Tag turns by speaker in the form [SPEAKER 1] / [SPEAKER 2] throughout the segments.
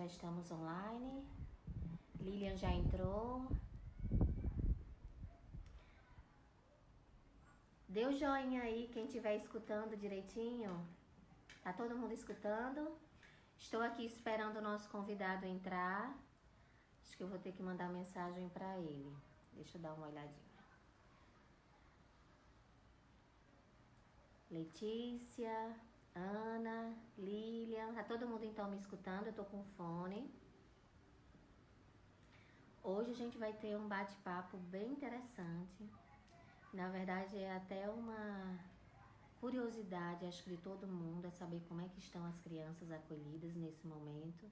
[SPEAKER 1] Já estamos online. Lilian já entrou. Dê o joinha aí quem estiver escutando direitinho. Tá todo mundo escutando? Estou aqui esperando o nosso convidado entrar. Acho que eu vou ter que mandar mensagem para ele. Deixa eu dar uma olhadinha. Letícia, Ana, Lilian. Tá todo mundo então me escutando? Eu tô com fone. Hoje a gente vai ter um bate-papo bem interessante. Na verdade, é até uma curiosidade, acho que de todo mundo, é saber como é que estão as crianças acolhidas nesse momento.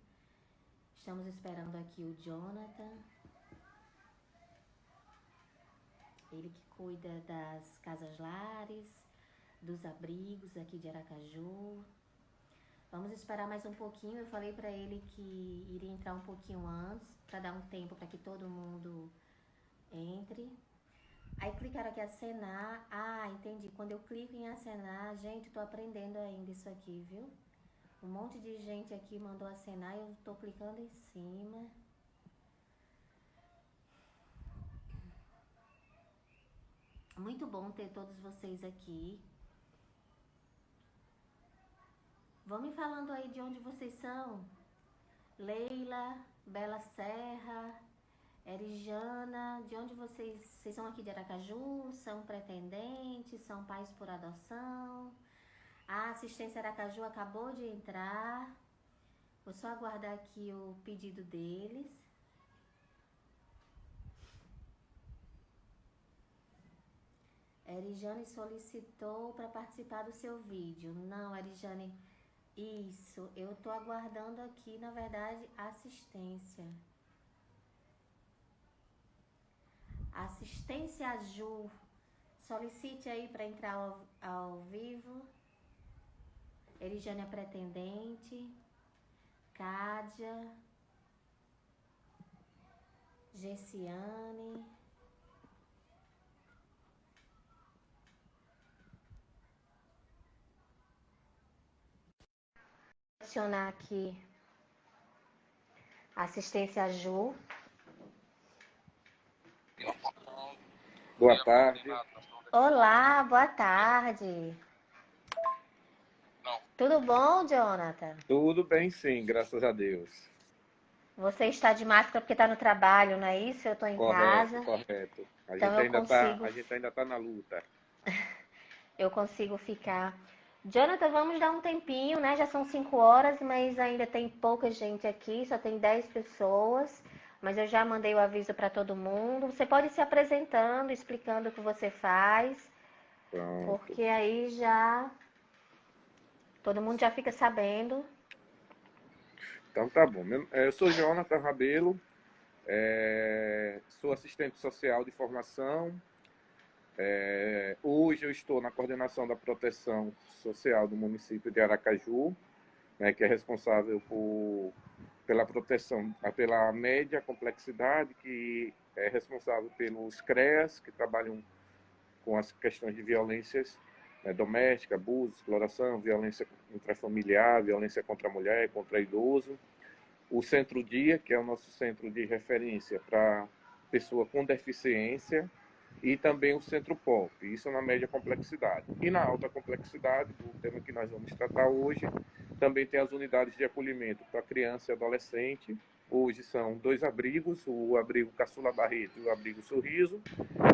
[SPEAKER 1] Estamos esperando aqui o Jonathan, ele que cuida das casas-lares, dos abrigos aqui de Aracaju. Vamos esperar mais um pouquinho, eu falei para ele que iria entrar um pouquinho antes, para dar um tempo para que todo mundo entre. Aí clicaram aqui acenar. Ah, entendi. Quando eu clico em acenar, gente, tô aprendendo ainda isso aqui, viu? Um monte de gente aqui mandou acenar e eu tô clicando em cima. Muito bom ter todos vocês aqui. Vão me falando aí de onde vocês são. Leila, Bela Serra, Erijana, de onde vocês são aqui de Aracaju? São pretendentes? São pais por adoção? A assistência Aracaju acabou de entrar. Vou só aguardar aqui o pedido deles. Erijane solicitou para participar do seu vídeo. Não, Erijane, isso. Eu tô aguardando aqui, na verdade, assistência. Assistência Ju. Solicite aí para entrar ao vivo. Erijane é pretendente. Cádia. Gessiane. Adicionar aqui assistência Ju.
[SPEAKER 2] Boa tarde.
[SPEAKER 1] Olá, boa tarde. Tudo bom, Jonathan?
[SPEAKER 2] Tudo bem, sim, graças a Deus.
[SPEAKER 1] Você está de máscara porque está no trabalho, não é isso? Eu estou em
[SPEAKER 2] Correto,
[SPEAKER 1] casa,
[SPEAKER 2] correto.
[SPEAKER 1] então eu
[SPEAKER 2] A
[SPEAKER 1] consigo,
[SPEAKER 2] gente ainda tá na luta.
[SPEAKER 1] eu consigo ficar. Jonathan, vamos dar um tempinho, né? Já são 5 horas, mas ainda tem pouca gente aqui, só tem 10 pessoas. Mas eu já mandei o aviso para todo mundo. Você pode se apresentando, explicando o que você faz,
[SPEAKER 2] Pronto.
[SPEAKER 1] porque aí já todo mundo já fica sabendo.
[SPEAKER 2] Então tá bom. Eu sou Jonathan Rabelo, sou assistente social de formação. Hoje eu estou na coordenação da proteção social do município de Aracaju, né, que é responsável pela proteção, pela média complexidade, que é responsável pelos CREAS, que trabalham com as questões de violências, né, doméstica, abuso, exploração, violência intrafamiliar, violência contra a mulher, contra idoso. O Centro Dia, que é o nosso centro de referência para pessoa com deficiência, e também o Centro Pop, isso na média complexidade. E na alta complexidade, o tema que nós vamos tratar hoje, também tem as unidades de acolhimento para criança e adolescente. Hoje são 2 abrigos, o abrigo Caçula Barreto e o abrigo Sorriso,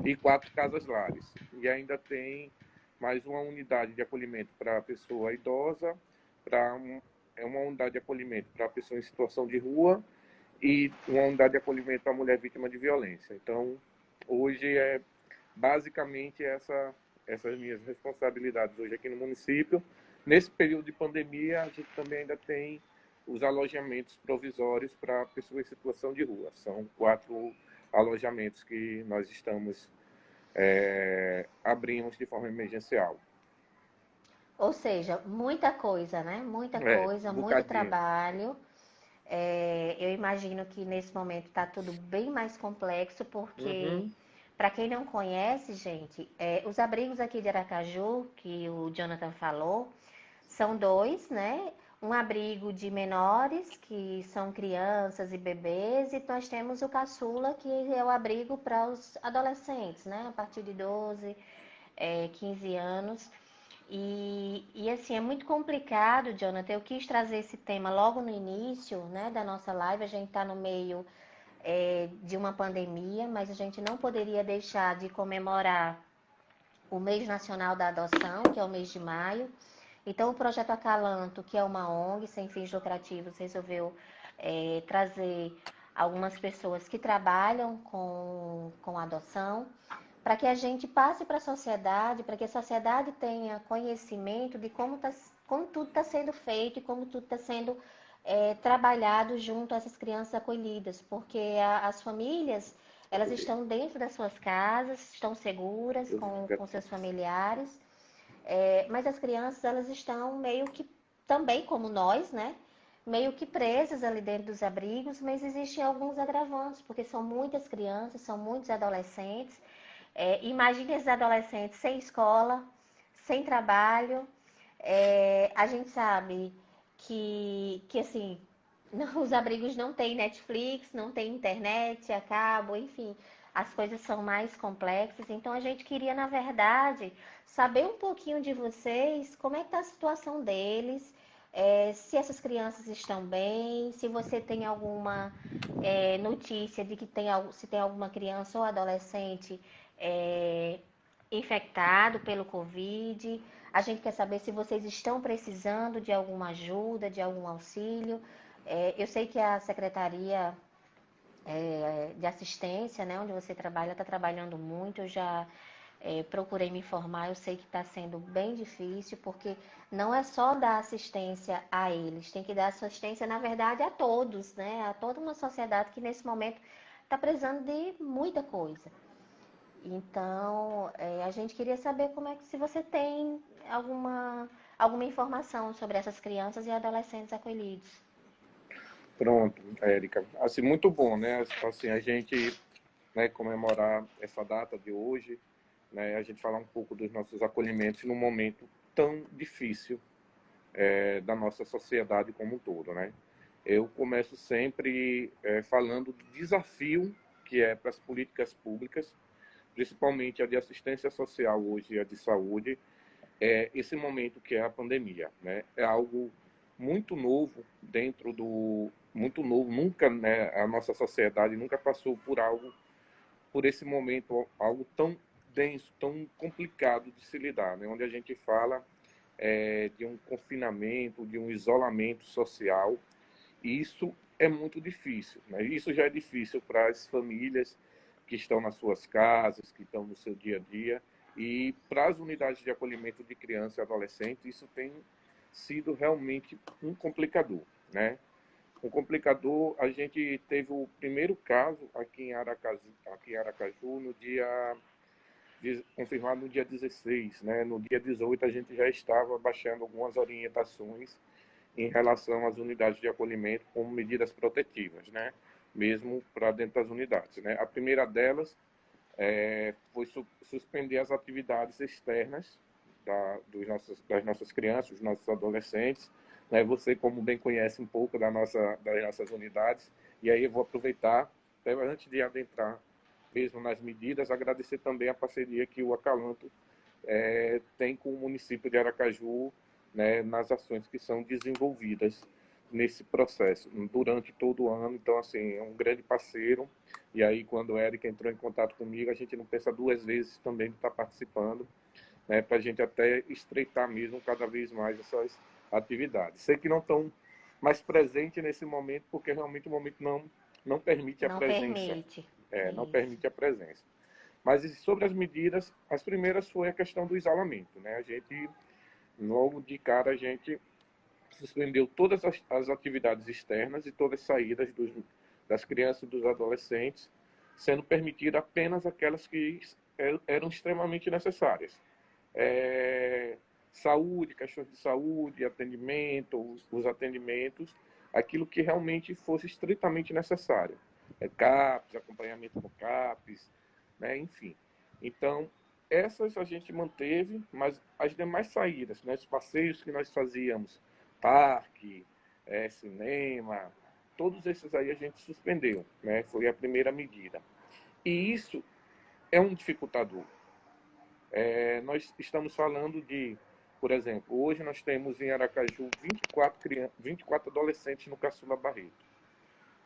[SPEAKER 2] e 4 casas-lares. E ainda tem mais uma unidade de acolhimento para a pessoa idosa, uma unidade de acolhimento para a pessoa em situação de rua e uma unidade de acolhimento para a mulher vítima de violência. Então, hoje é basicamente essas minhas responsabilidades hoje aqui no município. Nesse período de pandemia, a gente também ainda tem os alojamentos provisórios para pessoas em situação de rua. São 4 alojamentos que nós estamos abrimos de forma emergencial.
[SPEAKER 1] Ou seja, muita coisa, né? Muita coisa,
[SPEAKER 2] Um
[SPEAKER 1] muito
[SPEAKER 2] bocadinho.
[SPEAKER 1] trabalho. Eu imagino que nesse momento está tudo bem mais complexo, porque,
[SPEAKER 2] Uhum.
[SPEAKER 1] para quem não conhece, gente, os abrigos aqui de Aracaju, que o Jonathan falou, são 2, né? um abrigo de menores, que são crianças e bebês, e nós temos o caçula, que é o abrigo para os adolescentes, né? A partir de 12, 15 anos. E assim, é muito complicado, Jonathan. Eu quis trazer esse tema logo no início, né, da nossa live. A gente está no meio de uma pandemia, mas a gente não poderia deixar de comemorar o mês nacional da adoção, que é o mês de maio. Então, o Projeto Acalanto, que é uma ONG sem fins lucrativos, resolveu trazer algumas pessoas que trabalham com adoção, para que a gente passe para a sociedade, para que a sociedade tenha conhecimento de como tudo está sendo feito e como tudo está sendo trabalhado junto a essas crianças acolhidas, porque as famílias, elas estão dentro das suas casas, estão seguras com seus familiares, mas as crianças, elas estão meio que, também como nós, né? Meio que presas ali dentro dos abrigos, mas existem alguns agravantes, porque são muitas crianças, são muitos adolescentes. Imagine esses adolescentes sem escola, sem trabalho. A gente sabe que assim, os abrigos não têm Netflix, não tem internet, a cabo, enfim, as coisas são mais complexas. Então a gente queria, na verdade, saber um pouquinho de vocês, como é que está a situação deles, se essas crianças estão bem, se você tem alguma notícia de que se tem alguma criança ou adolescente é, infectado pelo Covid. A gente quer saber se vocês estão precisando de alguma ajuda, de algum auxílio. Eu sei que a Secretaria de Assistência, né, onde você trabalha, está trabalhando muito. Eu já procurei me informar, eu sei que está sendo bem difícil, porque não é só dar assistência a eles, tem que dar assistência, na verdade, a todos, né? A toda uma sociedade que nesse momento está precisando de muita coisa. Então, a gente queria saber como é que, se você tem alguma informação sobre essas crianças e adolescentes acolhidos.
[SPEAKER 2] Pronto, Érica. Assim, muito bom, né? Assim, a gente, né, comemorar essa data de hoje, né? A gente falar um pouco dos nossos acolhimentos num momento tão difícil da nossa sociedade como um todo, né? Eu começo sempre falando do desafio que é para as políticas públicas, principalmente a de assistência social hoje e a de saúde, esse momento que é a pandemia, né? É algo muito novo muito novo, nunca, né, a nossa sociedade nunca passou por esse momento, algo tão denso, tão complicado de se lidar, né? Onde a gente fala de um confinamento, de um isolamento social, e isso é muito difícil, né? Isso já é difícil para as famílias que estão nas suas casas, que estão no seu dia a dia, e para as unidades de acolhimento de criança e adolescente, isso tem sido realmente um complicador, né? Um complicador, a gente teve o primeiro caso aqui em Aracaju no dia confirmado no dia 16, né? No dia 18 a gente já estava baixando algumas orientações em relação às unidades de acolhimento como medidas protetivas, né? Mesmo para dentro das unidades, né? A primeira delas foi suspender as atividades externas das nossas crianças, dos nossos adolescentes, né? Você, como bem conhece um pouco das nossas unidades, e aí eu vou aproveitar, até antes de adentrar mesmo nas medidas, agradecer também a parceria que o Acalanto tem com o município de Aracaju, né, nas ações que são desenvolvidas nesse processo durante todo o ano. Então, assim, é um grande parceiro. E aí, quando o Érica entrou em contato comigo, a gente não pensa duas vezes também de estar participando, né, para a gente até estreitar mesmo cada vez mais essas atividades. Sei que não estão mais presentes nesse momento, porque realmente o momento não permite a
[SPEAKER 1] Não
[SPEAKER 2] presença.
[SPEAKER 1] permite.
[SPEAKER 2] Não
[SPEAKER 1] Isso.
[SPEAKER 2] permite a presença. Mas sobre as medidas, as primeiras foi a questão do isolamento, né? A gente, logo de cara, a gente suspendeu todas as atividades externas e todas as saídas das crianças e dos adolescentes, sendo permitida apenas aquelas que eram extremamente necessárias. Saúde, questões de saúde, atendimento, os atendimentos, aquilo que realmente fosse estritamente necessário. CAPS, acompanhamento no CAPS, né, enfim. Então, essas a gente manteve, mas as demais saídas, né, os passeios que nós fazíamos parque, cinema, todos esses aí a gente suspendeu, né? Foi a primeira medida. E isso é um dificultador. Nós estamos falando de, por exemplo, hoje nós temos em Aracaju 24 adolescentes no Caçula Barreto.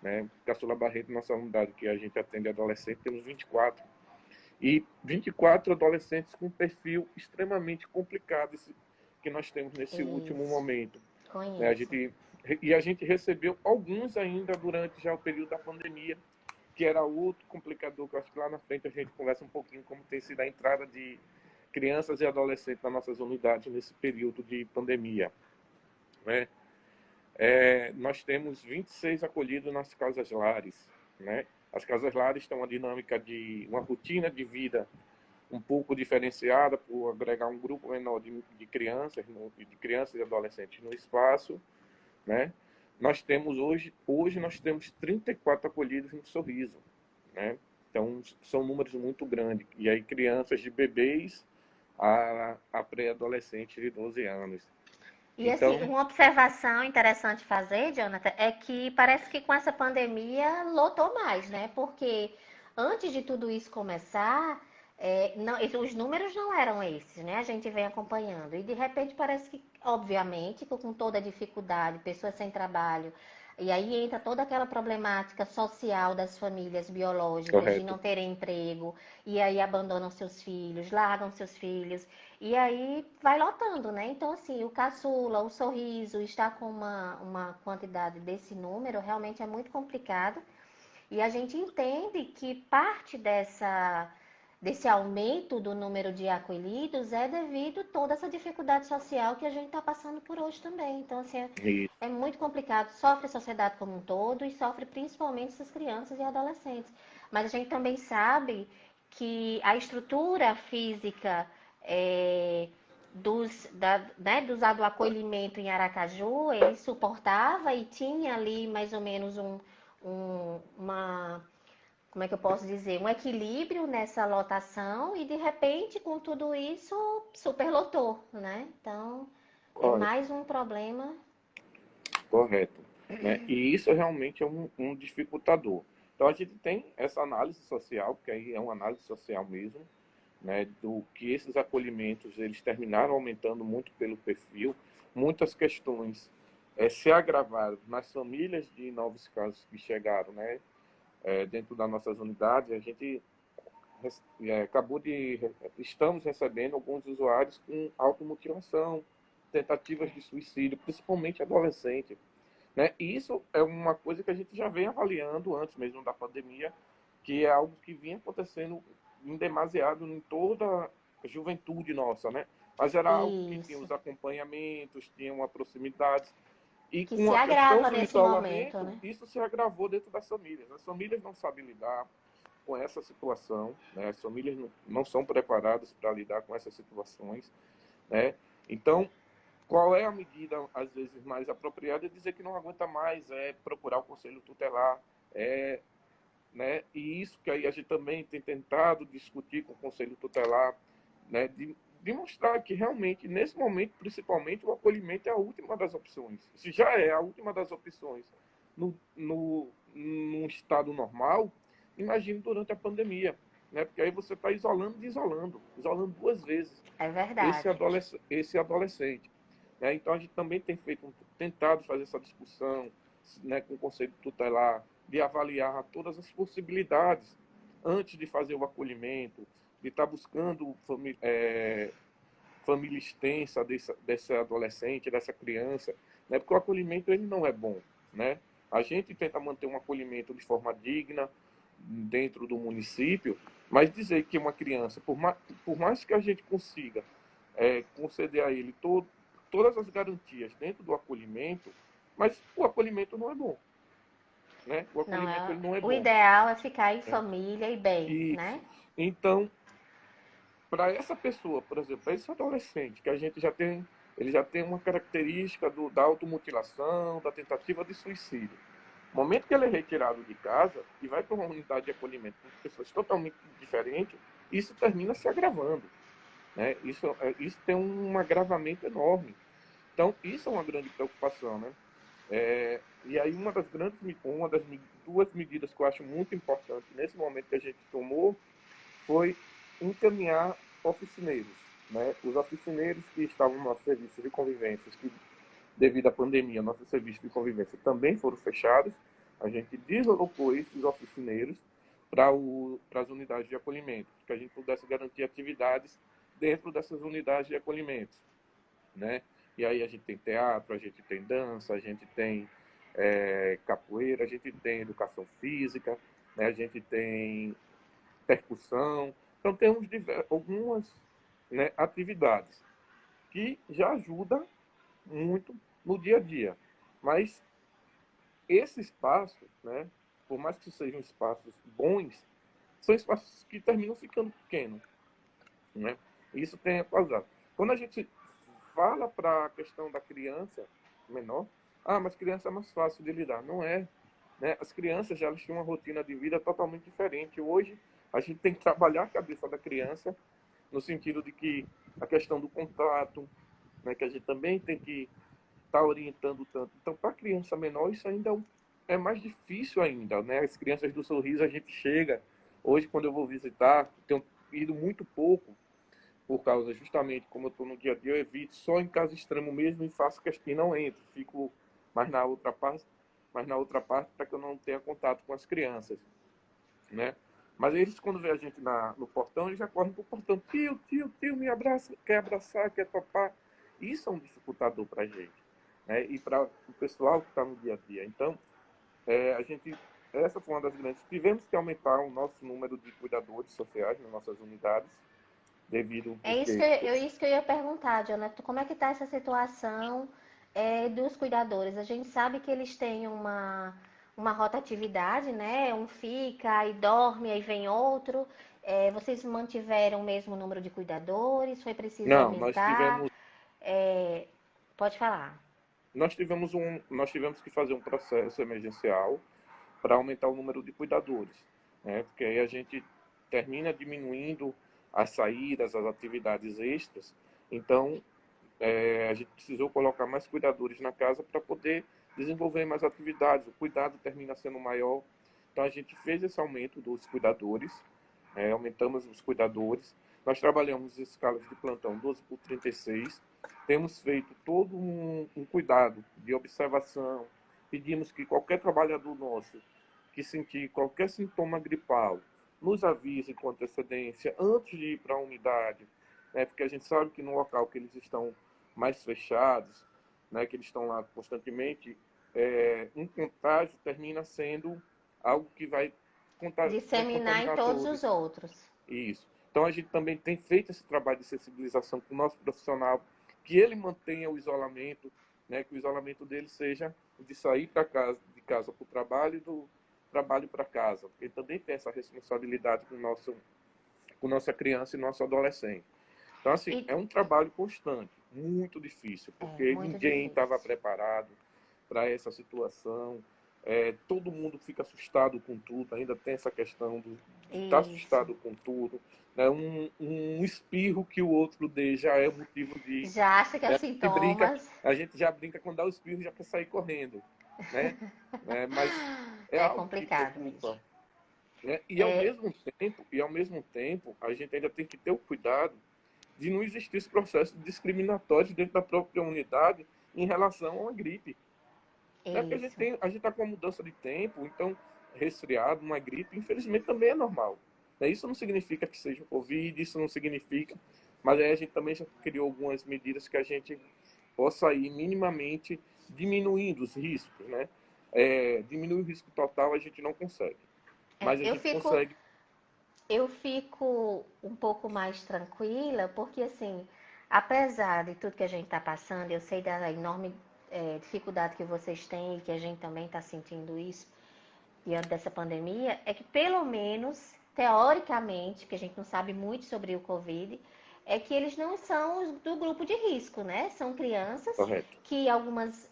[SPEAKER 2] Né? Caçula Barreto, nossa unidade que a gente atende adolescente, temos 24. E 24 adolescentes com um perfil extremamente complicado que nós temos nesse último
[SPEAKER 1] Isso.
[SPEAKER 2] momento.
[SPEAKER 1] Conheço.
[SPEAKER 2] A gente recebeu alguns ainda durante já o período da pandemia, que era outro complicador, que eu acho que lá na frente a gente conversa um pouquinho como tem sido a entrada de crianças e adolescentes nas nossas unidades nesse período de pandemia. Né? Nós temos 26 acolhidos nas casas lares. Né? As casas lares estão uma dinâmica de uma rotina de vida um pouco diferenciada por agregar um grupo menor de crianças e adolescentes no espaço. Né? Nós temos hoje nós temos 34 acolhidos no Sorriso. Né? Então, são números muito grandes. E aí, crianças de bebês a pré-adolescentes de 12 anos.
[SPEAKER 1] E assim,
[SPEAKER 2] Então,
[SPEAKER 1] uma observação interessante fazer, Jonathan, é que parece que com essa pandemia lotou mais, né? Porque antes de tudo isso começar, os números não eram esses, né? A gente vem acompanhando. E de repente parece que, obviamente, com toda a dificuldade, pessoas sem trabalho, e aí entra toda aquela problemática social das famílias biológicas de
[SPEAKER 2] correto.
[SPEAKER 1] não terem emprego, e aí abandonam seus filhos, largam seus filhos. E aí vai lotando, né? Então, assim, o caçula, o sorriso, está com uma quantidade desse número realmente é muito complicado. E a gente entende que parte desse aumento do número de acolhidos é devido a toda essa dificuldade social que a gente está passando por hoje também. Então, assim,
[SPEAKER 2] E,
[SPEAKER 1] é muito complicado. Sofre a sociedade como um todo e sofre principalmente essas crianças e adolescentes. Mas a gente também sabe que a estrutura física do acolhimento em Aracaju, ele suportava e tinha ali mais ou menos uma, como é que eu posso dizer, um equilíbrio nessa lotação e de repente com tudo isso superlotou, né? Então é
[SPEAKER 2] correto,
[SPEAKER 1] mais um problema.
[SPEAKER 2] correto. Né? E isso realmente é um dificultador. Então, a gente tem essa análise social, porque aí é uma análise social mesmo, né, do que esses acolhimentos eles terminaram aumentando muito pelo perfil, muitas questões se agravaram nas famílias de novos casos que chegaram, né, dentro das nossas unidades. A gente estamos recebendo alguns usuários com automutilação, tentativas de suicídio, principalmente adolescente. Né? E isso é uma coisa que a gente já vem avaliando antes mesmo da pandemia, que é algo que vinha acontecendo em demasiado em toda a juventude nossa, né? Mas era algo que tinha
[SPEAKER 1] Isso.
[SPEAKER 2] os acompanhamentos, tinha uma proximidade. E
[SPEAKER 1] Que
[SPEAKER 2] com
[SPEAKER 1] se
[SPEAKER 2] a questão
[SPEAKER 1] agrava
[SPEAKER 2] do
[SPEAKER 1] nesse momento,
[SPEAKER 2] isolamento,
[SPEAKER 1] né?
[SPEAKER 2] isso se agravou dentro das famílias. As famílias não sabem lidar com essa situação, né? As famílias não são preparadas para lidar com essas situações, né? Então, qual é a medida, às vezes, mais apropriada? É dizer que não aguenta mais, procurar o conselho tutelar, né? E isso que aí a gente também tem tentado discutir com o conselho tutelar, né? De mostrar que realmente, nesse momento, principalmente, o acolhimento é a última das opções. Se já é a última das opções num estado normal, imagine durante a pandemia, né? Porque aí você está isolando e isolando duas vezes
[SPEAKER 1] É verdade.
[SPEAKER 2] esse adolescente. Né? Então, a gente também tem tentado fazer essa discussão, né, com o Conselho Tutelar, de avaliar todas as possibilidades antes de fazer o acolhimento, de estar buscando família extensa desse adolescente, dessa criança, né? Porque o acolhimento ele não é bom. Né? A gente tenta manter um acolhimento de forma digna dentro do município, mas dizer que uma criança, por mais que a gente consiga conceder a ele todas as garantias dentro do acolhimento, mas o acolhimento não é bom. Né? O
[SPEAKER 1] Não
[SPEAKER 2] acolhimento
[SPEAKER 1] é.
[SPEAKER 2] ele não é
[SPEAKER 1] O
[SPEAKER 2] bom.
[SPEAKER 1] ideal é ficar em
[SPEAKER 2] Né?
[SPEAKER 1] família e bem,
[SPEAKER 2] Isso.
[SPEAKER 1] né?
[SPEAKER 2] Então, para essa pessoa, por exemplo, para esse adolescente, que a gente já tem, ele já tem uma característica da automutilação, da tentativa de suicídio. No momento que ele é retirado de casa e vai para uma unidade de acolhimento com pessoas totalmente diferentes, isso termina se agravando. Né? Isso tem um agravamento enorme. Então, isso é uma grande preocupação, né? E aí uma das duas medidas que eu acho muito importante nesse momento que a gente tomou foi encaminhar oficineiros, né? Os oficineiros que estavam no nosso serviço de convivência, que devido à pandemia, nossos serviços de convivência também foram fechados, a gente deslocou esses oficineiros para as unidades de acolhimento, que a gente pudesse garantir atividades dentro dessas unidades de acolhimento, né? E aí a gente tem teatro, a gente tem dança, a gente tem capoeira, a gente tem educação física, né? A gente tem percussão. Então temos algumas, né, atividades que já ajudam muito no dia a dia. Mas esse espaço, né, por mais que sejam espaços bons, são espaços que terminam ficando pequenos, né? Isso tem causado. Quando a gente fala para a questão da criança menor, mas criança é mais fácil de lidar. Não é, né? As crianças já têm uma rotina de vida totalmente diferente. Hoje a gente tem que trabalhar a cabeça da criança no sentido de que a questão do contato, né, que a gente também tem que estar orientando tanto. Então, para a criança menor, isso ainda é mais difícil ainda, né? As crianças do sorriso, a gente chega. Hoje, quando eu vou visitar, tenho ido muito pouco, por causa justamente, como eu estou no dia a dia, eu evito só em caso extremo mesmo e faço questão que não entre. Fico mais na outra parte para que eu não tenha contato com as crianças, né? Mas eles, quando vê a gente no portão, eles já correm pro portão. Tio, tio, tio, me abraça, quer abraçar, quer topar. Isso é um dificultador para a gente, né? E para o pessoal que está no dia a dia. Então, essa foi uma das grandes. Tivemos que aumentar o nosso número de cuidadores sociais nas nossas unidades, devido
[SPEAKER 1] É isso
[SPEAKER 2] porque
[SPEAKER 1] isso que eu ia perguntar, Jonathan. Como é que está essa situação dos cuidadores? A gente sabe que eles têm uma rotatividade, né? Um fica, aí dorme, aí vem outro. Vocês mantiveram o mesmo número de cuidadores? Foi preciso
[SPEAKER 2] não,
[SPEAKER 1] aumentar? É, pode falar.
[SPEAKER 2] nós tivemos que fazer um processo emergencial para aumentar o número de cuidadores, né? Porque aí a gente termina diminuindo as saídas, as atividades extras. Então, a gente precisou colocar mais cuidadores na casa para poder desenvolver mais atividades. O cuidado termina sendo maior. Então, a gente fez esse aumento dos cuidadores, aumentamos os cuidadores. Nós trabalhamos escalas de plantão 12 por 36. Temos feito todo um cuidado de observação. Pedimos que qualquer trabalhador nosso que sentir qualquer sintoma gripal nos avise com antecedência antes de ir para a unidade, né? Porque a gente sabe que no local que eles estão mais fechados, né, que eles estão lá constantemente, um contágio termina sendo algo que vai
[SPEAKER 1] Disseminar em
[SPEAKER 2] contaminar
[SPEAKER 1] todos os
[SPEAKER 2] todos.
[SPEAKER 1] outros.
[SPEAKER 2] Isso. Então a gente também tem feito esse trabalho de sensibilização com o nosso profissional, que ele mantenha o isolamento, né, que o isolamento dele seja de sair para casa, de casa para o trabalho e do trabalho para casa. Ele também tem essa responsabilidade com nossa criança e nosso adolescente. Então, assim,
[SPEAKER 1] E
[SPEAKER 2] é um trabalho constante, muito difícil, porque
[SPEAKER 1] muito
[SPEAKER 2] ninguém estava
[SPEAKER 1] difícil.
[SPEAKER 2] preparado para essa situação. Todo mundo fica assustado com tudo, ainda tem essa questão de estar
[SPEAKER 1] Isso.
[SPEAKER 2] assustado com tudo. Né? Um espirro que o outro dê já é motivo de.
[SPEAKER 1] Já acha que é
[SPEAKER 2] Né?
[SPEAKER 1] sintomas.
[SPEAKER 2] A gente já brinca quando dá o espirro já quer sair correndo. Né? Mas é
[SPEAKER 1] É
[SPEAKER 2] algo que
[SPEAKER 1] complicado mesmo.
[SPEAKER 2] preocupa. Né?
[SPEAKER 1] É,
[SPEAKER 2] E ao mesmo tempo, a gente ainda tem que ter o cuidado de não existir esse processo discriminatório dentro da própria unidade em relação a uma gripe. Né? Porque
[SPEAKER 1] isso.
[SPEAKER 2] a gente está com uma mudança de tempo, então resfriado, uma gripe, infelizmente também é normal. Né? Isso não significa que seja Covid, isso não significa, mas aí a gente também já criou algumas medidas que a gente possa ir minimamente diminuindo os riscos, né? Diminuir o risco total a gente não consegue, mas a
[SPEAKER 1] Eu
[SPEAKER 2] gente
[SPEAKER 1] fico,
[SPEAKER 2] consegue.
[SPEAKER 1] eu fico um pouco mais tranquila, porque assim, apesar de tudo que a gente está passando, eu sei da enorme dificuldade que vocês têm e que a gente também está sentindo isso diante dessa pandemia, é que pelo menos, teoricamente, que a gente não sabe muito sobre o Covid, é que eles não são do grupo de risco, né? São crianças
[SPEAKER 2] Correto.
[SPEAKER 1] que algumas,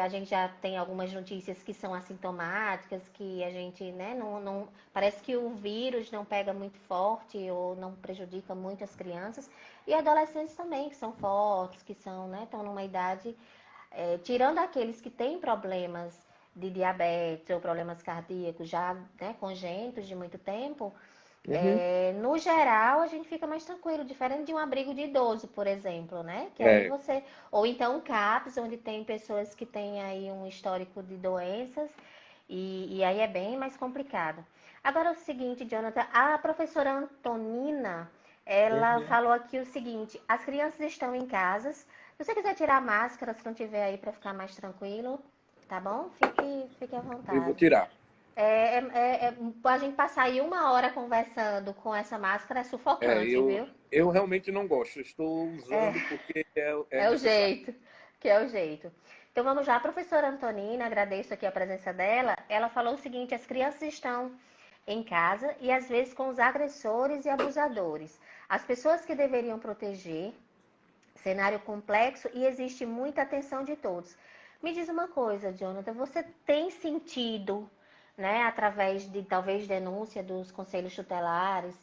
[SPEAKER 1] a gente já tem algumas notícias que são assintomáticas, que a gente, né, parece que o vírus não pega muito forte ou não prejudica muito as crianças. E adolescentes também, que são fortes, que são, né, estão numa idade, tirando aqueles que têm problemas de diabetes ou problemas cardíacos já, né, congênitos de muito tempo,
[SPEAKER 2] Uhum.
[SPEAKER 1] no geral, a gente fica mais tranquilo, diferente de um abrigo de idoso, por exemplo, né? Que aí
[SPEAKER 2] É,
[SPEAKER 1] você. Ou então um CAPS, onde tem pessoas que têm aí um histórico de doenças, e aí é bem mais complicado. Agora é o seguinte, Jonathan, a professora Antonina, ela
[SPEAKER 2] uhum.
[SPEAKER 1] falou aqui o seguinte: as crianças estão em casas. Se você quiser tirar a máscara, se não tiver aí para ficar mais tranquilo, tá bom? Fique à
[SPEAKER 2] Eu vou
[SPEAKER 1] vontade.
[SPEAKER 2] tirar.
[SPEAKER 1] A gente passar aí 1 hora conversando com essa máscara é
[SPEAKER 2] É,
[SPEAKER 1] sufocante,
[SPEAKER 2] eu,
[SPEAKER 1] viu?
[SPEAKER 2] eu realmente não gosto. Estou
[SPEAKER 1] É,
[SPEAKER 2] usando porque é
[SPEAKER 1] é o
[SPEAKER 2] necessário.
[SPEAKER 1] jeito, que é o jeito. Então vamos já, a professora Antonina, agradeço aqui a presença dela. Ela falou o seguinte: as crianças estão em casa e às vezes com os agressores e abusadores. As pessoas que deveriam proteger, cenário complexo e existe muita atenção de todos. Me diz uma coisa, Jonathan, você tem sentido, né, através de talvez denúncia dos conselhos tutelares,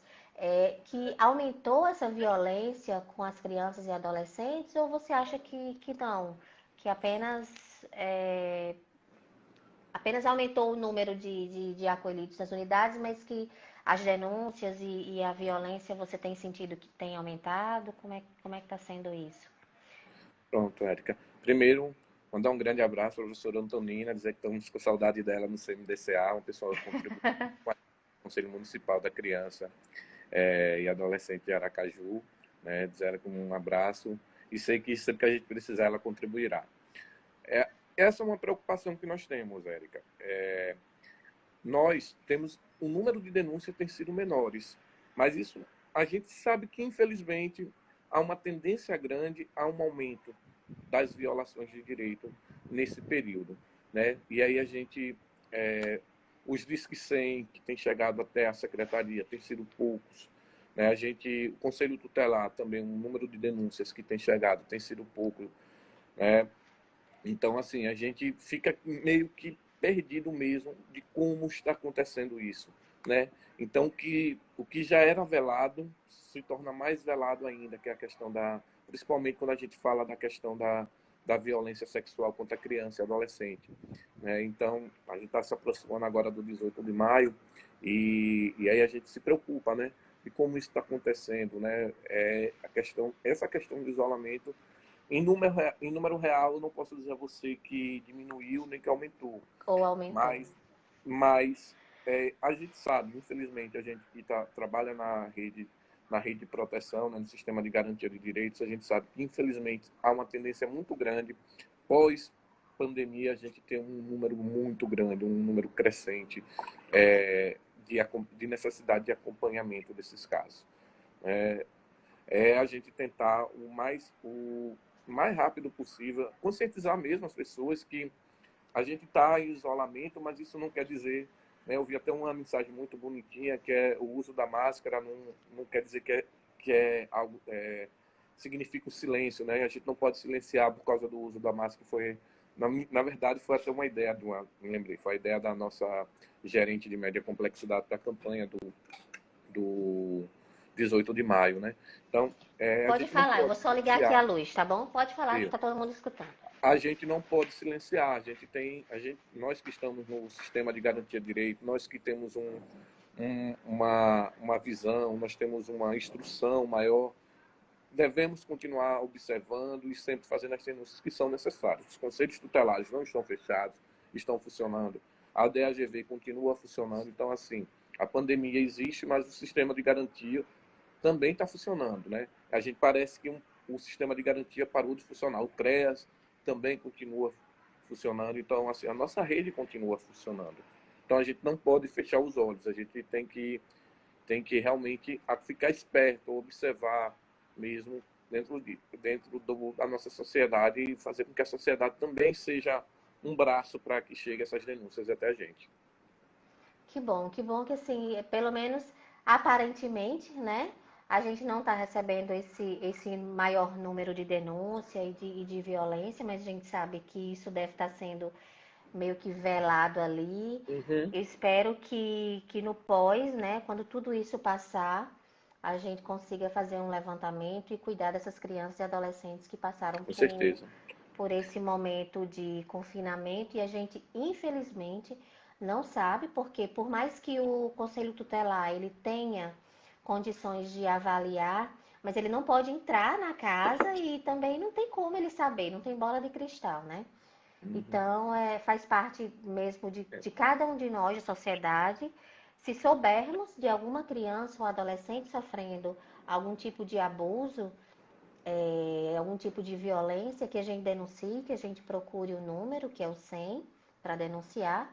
[SPEAKER 1] que aumentou essa violência com as crianças e adolescentes, ou você acha que não, que apenas aumentou o número de acolhidos nas unidades, mas que as denúncias e a violência você tem sentido que tem aumentado? Como é que está sendo isso?
[SPEAKER 2] Pronto, Érica. Primeiro, mandar um grande abraço para a professora Antonina, dizer que estamos com saudade dela no CMDCA, uma pessoa que contribui com o Conselho Municipal da Criança e Adolescente de Aracaju, né, dizer que um abraço e sei que sempre que a gente precisar ela contribuirá. Essa é uma preocupação que nós temos, Érica. Nós temos, o número de denúncias tem sido menores, mas isso a gente sabe que infelizmente há uma tendência grande a um aumento das violações de direito nesse período, né? E aí a gente os Disque 100 que tem chegado até a secretaria tem sido poucos, né? O Conselho Tutelar também, o número de denúncias que tem chegado tem sido pouco, né? Então, assim, a gente fica meio que perdido mesmo de como está acontecendo isso, né? Então, o que já era velado se torna mais velado ainda, que é a questão principalmente quando a gente fala da questão da violência sexual contra a criança e adolescente, né? Então, a gente está se aproximando agora do 18 de maio e aí a gente se preocupa, né? De como isso está acontecendo, né? Essa questão do isolamento em número real, eu não posso dizer a você que diminuiu nem que aumentou,
[SPEAKER 1] Ou aumentou?
[SPEAKER 2] mas, mas a gente sabe, infelizmente, a gente que trabalha na rede de proteção, né, no sistema de garantia de direitos, a gente sabe que, infelizmente, há uma tendência muito grande, pós-pandemia, a gente tem um número muito grande, um número crescente é, de necessidade de acompanhamento desses casos. É, a gente tentar o mais rápido possível conscientizar mesmo as pessoas que a gente está em isolamento, mas isso não quer dizer, né, eu vi até uma mensagem muito bonitinha que é o uso da máscara não quer dizer que é algo significa o silêncio, né? A gente não pode silenciar por causa do uso da máscara. Na verdade foi até uma ideia me lembrei, foi a ideia da nossa gerente de média complexidade da campanha do 18 de maio, né? Então, a
[SPEAKER 1] Pode
[SPEAKER 2] gente não
[SPEAKER 1] falar, eu vou
[SPEAKER 2] pode
[SPEAKER 1] só ligar aqui a
[SPEAKER 2] silenciar.
[SPEAKER 1] luz, tá bom? Pode falar que tá todo mundo escutando.
[SPEAKER 2] A gente não pode silenciar. Nós que estamos no sistema de garantia de direito, nós que temos uma visão, nós temos uma instrução maior, devemos continuar observando e sempre fazendo as denúncias que são necessárias. Os conselhos tutelares não estão fechados, estão funcionando. A DAGV continua funcionando. Então, assim, a pandemia existe, mas o sistema de garantia também está funcionando, né? A gente parece que o sistema de garantia parou de funcionar. O CREAS também continua funcionando. Então, assim, a nossa rede continua funcionando. Então, a gente não pode fechar os olhos. A gente tem que realmente ficar esperto, observar mesmo da nossa sociedade e fazer com que a sociedade também seja um braço para que chegue essas denúncias até a gente.
[SPEAKER 1] Que bom que assim, pelo menos aparentemente, né? A gente não está recebendo esse maior número de denúncia e de violência, mas a gente sabe que isso deve estar sendo meio que velado ali.
[SPEAKER 2] Uhum.
[SPEAKER 1] Eu espero que no pós, né, quando tudo isso passar, a gente consiga fazer um levantamento e cuidar dessas crianças e adolescentes que passaram
[SPEAKER 2] Com certeza.
[SPEAKER 1] por esse momento de confinamento e a gente, infelizmente, não sabe, porque por mais que o Conselho Tutelar ele tenha condições de avaliar, mas ele não pode entrar na casa e também não tem como ele saber, não tem bola de cristal, né?
[SPEAKER 2] Uhum.
[SPEAKER 1] Então, faz parte mesmo de cada um de nós, de sociedade, se soubermos de alguma criança ou adolescente sofrendo algum tipo de abuso, algum tipo de violência, que a gente denuncie, que a gente procure o número, que é o 100, para denunciar.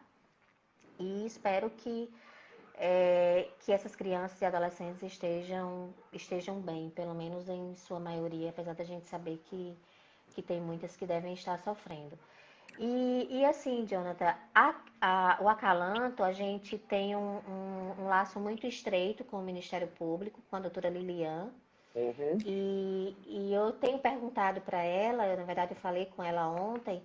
[SPEAKER 1] E espero que essas crianças e adolescentes estejam bem, pelo menos em sua maioria, apesar da gente saber que tem muitas que devem estar sofrendo. E assim, Jonathan, o Acalanto, a gente tem um laço muito estreito com o Ministério Público, com a doutora Lilian,
[SPEAKER 2] Uhum.
[SPEAKER 1] e eu tenho perguntado para ela, na verdade eu falei com ela ontem,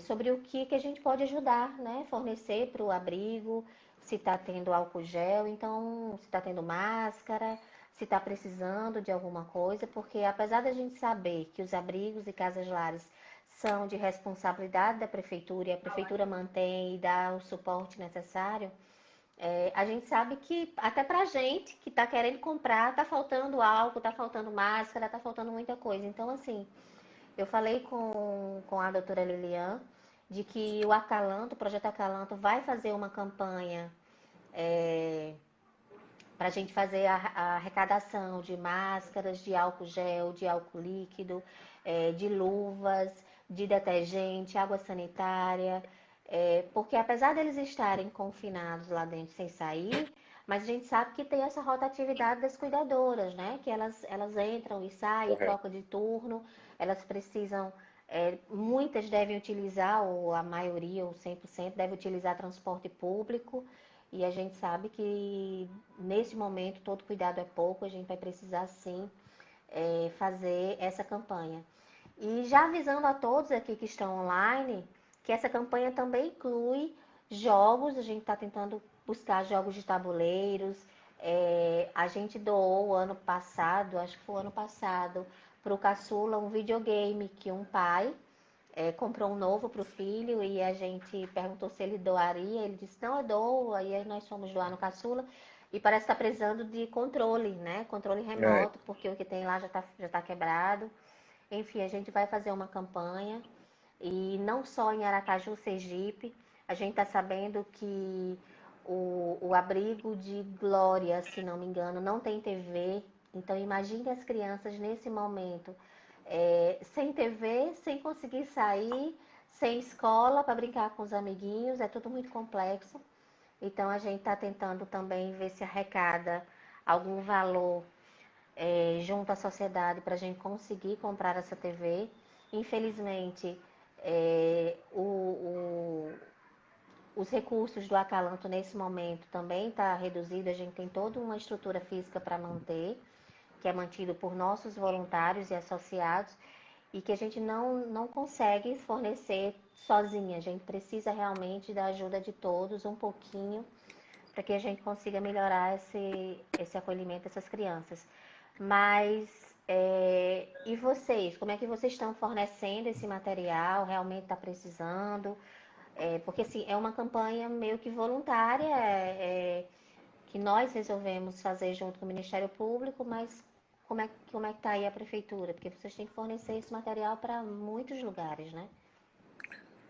[SPEAKER 1] sobre o que a gente pode ajudar, né? Fornecer para o abrigo, se está tendo álcool gel, então se está tendo máscara, se está precisando de alguma coisa, porque apesar da gente saber que os abrigos e casas lares são de responsabilidade da prefeitura e a prefeitura mantém e dá o suporte necessário, a gente sabe que até pra gente que tá querendo comprar, tá faltando álcool, tá faltando máscara, tá faltando muita coisa. Então, assim, eu falei com a doutora Lilian de que o Projeto Acalanto, vai fazer uma campanha para a gente fazer a arrecadação de máscaras, de álcool gel, de álcool líquido, de luvas, de detergente, água sanitária, porque apesar deles estarem confinados lá dentro sem sair, mas a gente sabe que tem essa rotatividade das cuidadoras, né? Que elas entram e saem,
[SPEAKER 2] Correto.
[SPEAKER 1] troca de turno, elas precisam, muitas devem utilizar, ou a maioria, ou 100%, deve utilizar transporte público, e a gente sabe que nesse momento todo cuidado é pouco, a gente vai precisar sim fazer essa campanha. E já avisando a todos aqui que estão online, que essa campanha também inclui jogos, a gente está tentando buscar jogos de tabuleiros. A gente doou ano passado, acho que foi ano passado, para o Caçula um videogame que um pai comprou um novo para o filho e a gente perguntou se ele doaria. Ele disse, não, eu dou. Aí nós fomos doar no Caçula e parece estar precisando de controle, né? Controle
[SPEAKER 2] É,
[SPEAKER 1] remoto, porque o que tem lá já tá quebrado. Enfim, a gente vai fazer uma campanha e não só em Aracaju, Sergipe. A gente está sabendo que o abrigo de Glória, se não me engano, não tem TV. Então, imagine as crianças nesse momento, sem TV, sem conseguir sair, sem escola para brincar com os amiguinhos. É tudo muito complexo. Então, a gente está tentando também ver se arrecada algum valor junto à sociedade para a gente conseguir comprar essa TV. Infelizmente, os recursos do Acalanto nesse momento também está reduzido. A gente tem toda uma estrutura física para manter, que é mantido por nossos voluntários e associados, e que a gente não consegue fornecer sozinha. A gente precisa realmente da ajuda de todos um pouquinho para que a gente consiga melhorar esse acolhimento dessas crianças. Mas, e vocês? Como é que vocês estão fornecendo esse material? Realmente está precisando? Porque, assim, é uma campanha meio que voluntária, que nós resolvemos fazer junto com o Ministério Público, mas como é que está aí a prefeitura? Porque vocês têm que fornecer esse material para muitos lugares, né?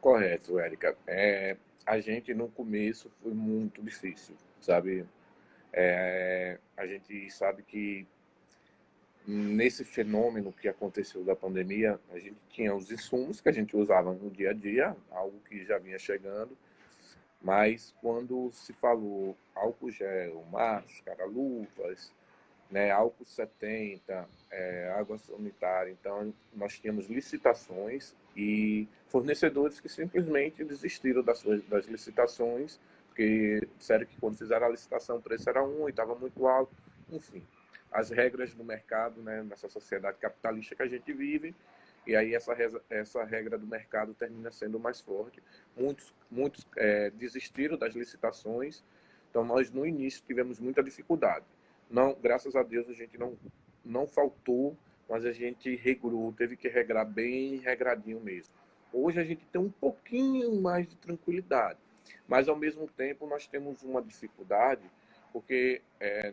[SPEAKER 2] correto, Érica. A gente no começo foi muito difícil, sabe? A gente sabe que nesse fenômeno que aconteceu da pandemia, a gente tinha os insumos que a gente usava no dia a dia, algo que já vinha chegando, mas quando se falou álcool gel, máscara, luvas, né, álcool 70, água sanitária, então nós tínhamos licitações e fornecedores que simplesmente desistiram das licitações, porque disseram que quando fizeram a licitação o preço era um e estava muito alto, enfim. as regras do mercado, né, nessa sociedade capitalista que a gente vive, e aí essa regra do mercado termina sendo mais forte. Muitos desistiram das licitações, então nós no início tivemos muita dificuldade. Não, graças a Deus a gente não faltou, mas a gente regrou, teve que regrar bem regradinho mesmo. Hoje a gente tem um pouquinho mais de tranquilidade, mas ao mesmo tempo nós temos uma dificuldade, porque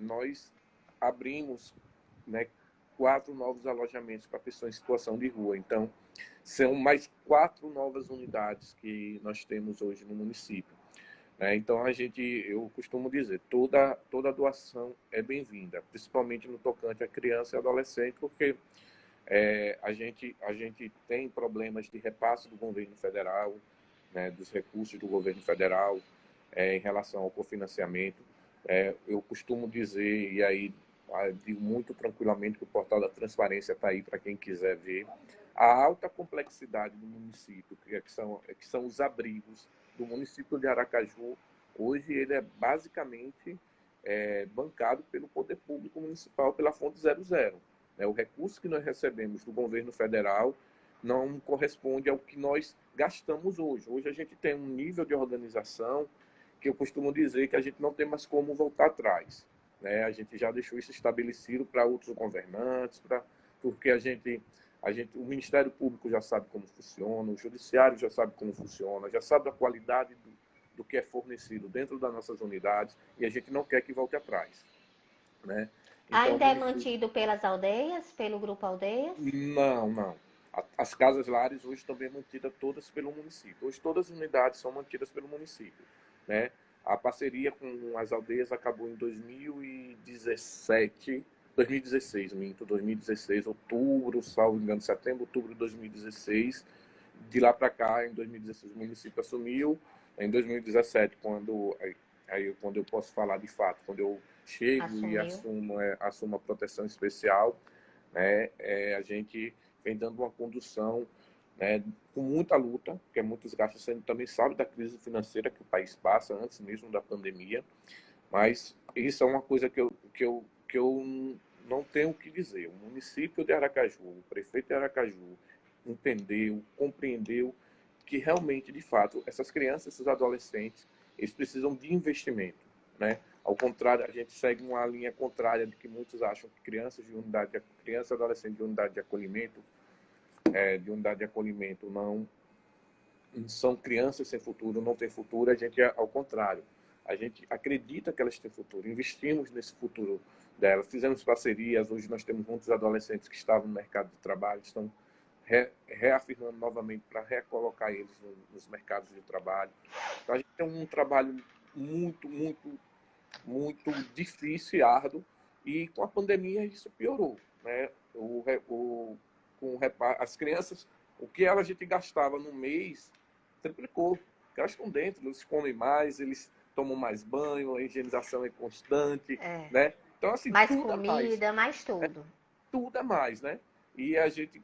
[SPEAKER 2] nós abrimos, né, 4 novos alojamentos para pessoas em situação de rua. Então, são mais 4 novas unidades que nós temos hoje no município. Então, eu costumo dizer, toda doação é bem-vinda, principalmente no tocante à criança e adolescente, porque a gente tem problemas de repasse do governo federal, né, dos recursos do governo federal em relação ao cofinanciamento. Eu costumo dizer, e aí digo muito tranquilamente que o portal da transparência está aí para quem quiser ver, a alta complexidade do município, que são os abrigos do município de Aracaju, hoje ele é basicamente bancado pelo poder público municipal, pela fonte 00. O recurso que nós recebemos do governo federal não corresponde ao que nós gastamos hoje. Hoje a gente tem um nível de organização que eu costumo dizer que a gente não tem mais como voltar atrás. A gente já deixou isso estabelecido para outros governantes, porque o Ministério Público já sabe como funciona, o Judiciário já sabe como funciona, já sabe a qualidade do que é fornecido dentro das nossas unidades, e a gente não quer que volte atrás. Então,
[SPEAKER 1] Ainda é mantido pelas aldeias, pelo Grupo Aldeias?
[SPEAKER 2] Não. As casas lares hoje também são mantidas todas pelo município. Hoje todas as unidades são mantidas pelo município. A parceria com as aldeias acabou em 2016, outubro, salvo engano, setembro, outubro de 2016. De lá para cá, em 2016, o município assumiu. Em 2017, quando eu posso falar de fato, quando eu chego e assumo a proteção especial, a gente vem dando uma condução, com muita luta, porque muitos gastos, você também sabe da crise financeira que o país passa antes mesmo da pandemia, mas isso é uma coisa que eu não tenho o que dizer. O município de Aracaju, o prefeito de Aracaju, entendeu, compreendeu que realmente, de fato, essas crianças, esses adolescentes, eles precisam de investimento. Ao contrário, a gente segue uma linha contrária de que muitos acham que crianças e adolescentes de unidade de acolhimento não são crianças sem futuro, não têm futuro. A gente ao contrário. A gente acredita que elas têm futuro, investimos nesse futuro delas, fizemos parcerias. Hoje nós temos muitos adolescentes que estavam no mercado de trabalho, estão reafirmando novamente para recolocar eles nos mercados de trabalho. Então a gente tem um trabalho muito difícil e árduo, e com a pandemia isso piorou. As crianças, o que a gente gastava no mês, triplicou. Porque elas estão dentro, eles comem mais, eles tomam mais banho, a higienização é constante. Então, assim,
[SPEAKER 1] mais
[SPEAKER 2] tudo
[SPEAKER 1] comida, mais tudo.
[SPEAKER 2] Tudo é mais, E a gente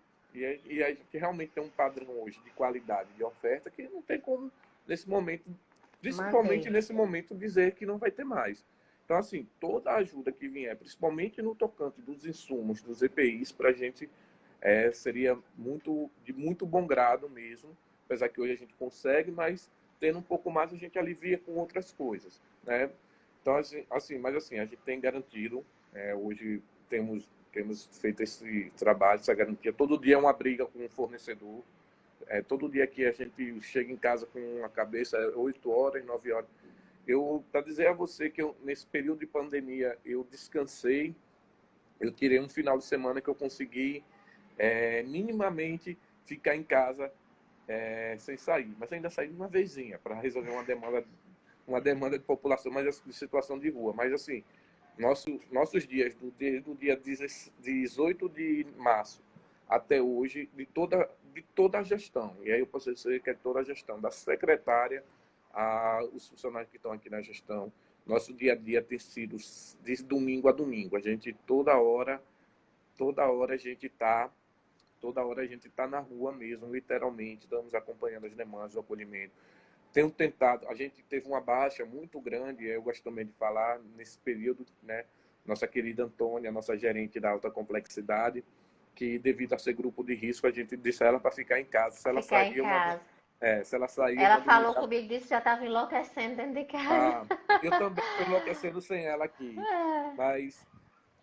[SPEAKER 2] realmente tem um padrão hoje de qualidade de oferta que não tem como, nesse momento, principalmente nesse momento, dizer que não vai ter mais. Então, assim, toda a ajuda que vier, principalmente no tocante dos insumos, dos EPIs, para a gente seria de muito bom grado mesmo, apesar que hoje a gente consegue, mas tendo um pouco mais a gente alivia com outras coisas. Então, mas a gente tem garantido, hoje temos feito esse trabalho, essa garantia. Todo dia é uma briga com o fornecedor. Todo dia que a gente chega em casa com a cabeça 8 horas, 9 horas. Para dizer a você que nesse período de pandemia, eu descansei, eu tirei um final de semana que eu consegui minimamente ficar em casa sem sair. Mas ainda saí uma vezinha para resolver uma demanda de população, mas de situação de rua. Mas assim, nossos dias, do dia 18 de março até hoje, de toda a gestão, e aí eu posso dizer que é toda a gestão, da secretária os funcionários que estão aqui na gestão, nosso dia a dia tem sido de domingo a domingo. A gente toda hora a gente está na rua mesmo, literalmente, estamos acompanhando as demandas do acolhimento. Tenho tentado, a gente teve uma baixa muito grande, eu gosto também de falar, nesse período, nossa querida Antônia, nossa gerente da alta complexidade, que devido a ser grupo de risco, a gente disse a ela para ficar em casa.
[SPEAKER 1] Ficar em casa.
[SPEAKER 2] Se ela sair, eu
[SPEAKER 1] Ela
[SPEAKER 2] mando
[SPEAKER 1] falou
[SPEAKER 2] ligar.
[SPEAKER 1] comigo, disse que já estava enlouquecendo dentro de casa.
[SPEAKER 2] Ah, eu também estou enlouquecendo sem ela aqui, mas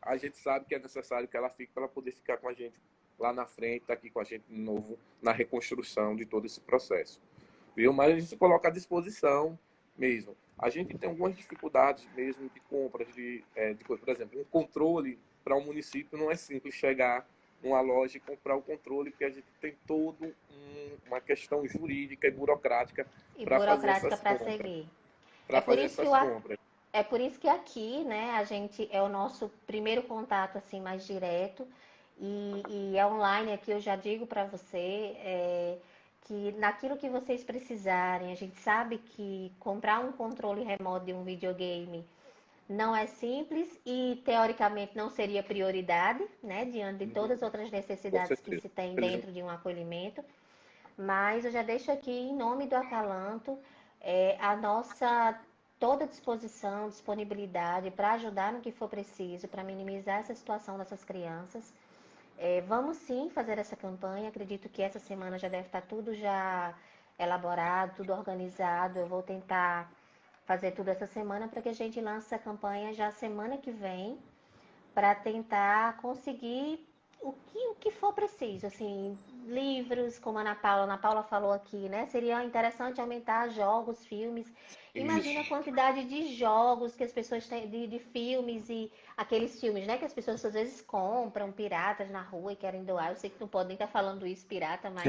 [SPEAKER 2] a gente sabe que é necessário que ela fique para ela poder ficar com a gente lá na frente, estar aqui com a gente de novo na reconstrução de todo esse processo. Viu? Mas a gente se coloca à disposição mesmo. A gente tem algumas dificuldades mesmo de compras, por exemplo, um controle para um município não é simples chegar numa loja e comprar o controle, porque a gente tem toda uma questão jurídica e burocrática
[SPEAKER 1] E
[SPEAKER 2] para fazer
[SPEAKER 1] burocrática
[SPEAKER 2] essas
[SPEAKER 1] para
[SPEAKER 2] compras.
[SPEAKER 1] seguir. É
[SPEAKER 2] Para
[SPEAKER 1] por
[SPEAKER 2] fazer
[SPEAKER 1] isso que
[SPEAKER 2] essas compras.
[SPEAKER 1] é por isso que aqui, né, a gente é o nosso primeiro contato assim mais direto e é online aqui eu já digo para você que naquilo que vocês precisarem, a gente sabe que comprar um controle remoto de um videogame não é simples e teoricamente não seria prioridade, né, diante de todas as outras
[SPEAKER 2] Com
[SPEAKER 1] necessidades que
[SPEAKER 2] certeza.
[SPEAKER 1] se tem dentro de um acolhimento. Mas eu já deixo aqui, em nome do Acalanto, a nossa toda disposição, disponibilidade para ajudar no que for preciso, para minimizar essa situação dessas crianças. Vamos sim fazer essa campanha. Acredito que essa semana já deve estar tudo já elaborado, tudo organizado. Eu vou tentar fazer tudo essa semana para que a gente lance a campanha já semana que vem, para tentar conseguir o que for preciso, assim, livros, como a Ana Paula falou aqui, né? Seria interessante aumentar jogos, filmes. Imagina a
[SPEAKER 2] Isso.
[SPEAKER 1] quantidade de jogos que as pessoas têm, de filmes e aqueles filmes, né? Que as pessoas às vezes compram piratas na rua e querem doar. Eu sei que não podem estar falando isso pirata, mas,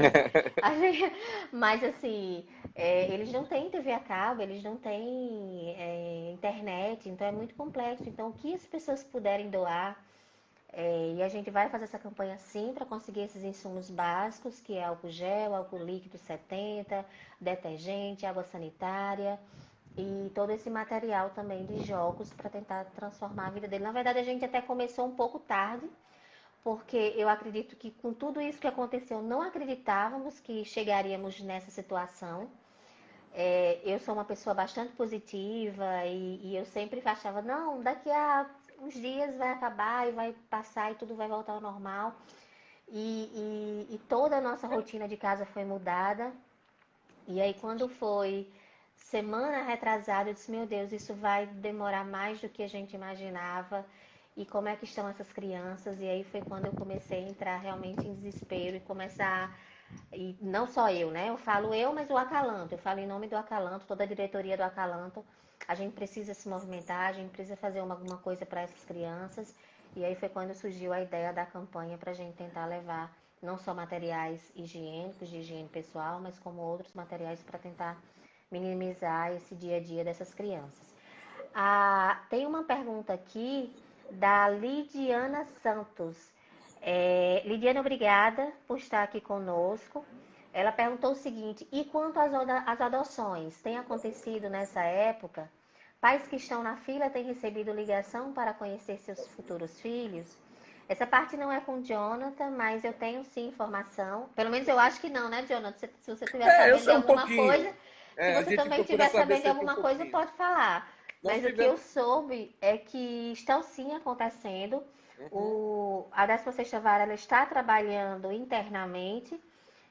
[SPEAKER 1] mas assim, eles não têm TV a cabo, eles não têm internet, então é muito complexo. Então, o que as pessoas puderem doar, e a gente vai fazer essa campanha sim para conseguir esses insumos básicos, que é álcool gel, álcool líquido 70, detergente, água sanitária e todo esse material também de jogos para tentar transformar a vida dele. Na verdade, a gente até começou um pouco tarde, porque eu acredito que com tudo isso que aconteceu, não acreditávamos que chegaríamos nessa situação. Eu sou uma pessoa bastante positiva e eu sempre achava, não, daqui a uns dias vai acabar e vai passar e tudo vai voltar ao normal. E toda a nossa rotina de casa foi mudada. E aí quando foi semana retrasada, eu disse, meu Deus, isso vai demorar mais do que a gente imaginava. E como é que estão essas crianças? E aí foi quando eu comecei a entrar realmente em desespero e começar. E não só eu, né? Eu falo eu, mas o Acalanto. Eu falo em nome do Acalanto, toda a diretoria do Acalanto. A gente precisa se movimentar, a gente precisa fazer alguma coisa para essas crianças. E aí foi quando surgiu a ideia da campanha para a gente tentar levar não só materiais higiênicos, de higiene pessoal, mas como outros materiais para tentar minimizar esse dia a dia dessas crianças. Tem uma pergunta aqui da Lidiana Santos. Lidiana, obrigada por estar aqui conosco. Ela perguntou o seguinte: e quanto às adoções? Tem acontecido nessa época? Pais que estão na fila têm recebido ligação para conhecer seus futuros filhos? Essa parte não é com o Jonathan, mas eu tenho sim informação. Pelo menos eu acho que não, né, Jonathan? Se você estiver
[SPEAKER 2] Eu
[SPEAKER 1] sabendo de
[SPEAKER 2] sei um
[SPEAKER 1] alguma
[SPEAKER 2] pouquinho.
[SPEAKER 1] coisa, se
[SPEAKER 2] A
[SPEAKER 1] você
[SPEAKER 2] gente
[SPEAKER 1] também
[SPEAKER 2] procura
[SPEAKER 1] estiver
[SPEAKER 2] saber
[SPEAKER 1] sabendo de
[SPEAKER 2] sempre um
[SPEAKER 1] alguma coisa,
[SPEAKER 2] pouquinho.
[SPEAKER 1] pode falar.
[SPEAKER 2] Nós
[SPEAKER 1] Mas o que eu
[SPEAKER 2] tivemos.
[SPEAKER 1] soube é que estão sim acontecendo.
[SPEAKER 2] Uhum.
[SPEAKER 1] A 16ª Vara ela está trabalhando internamente,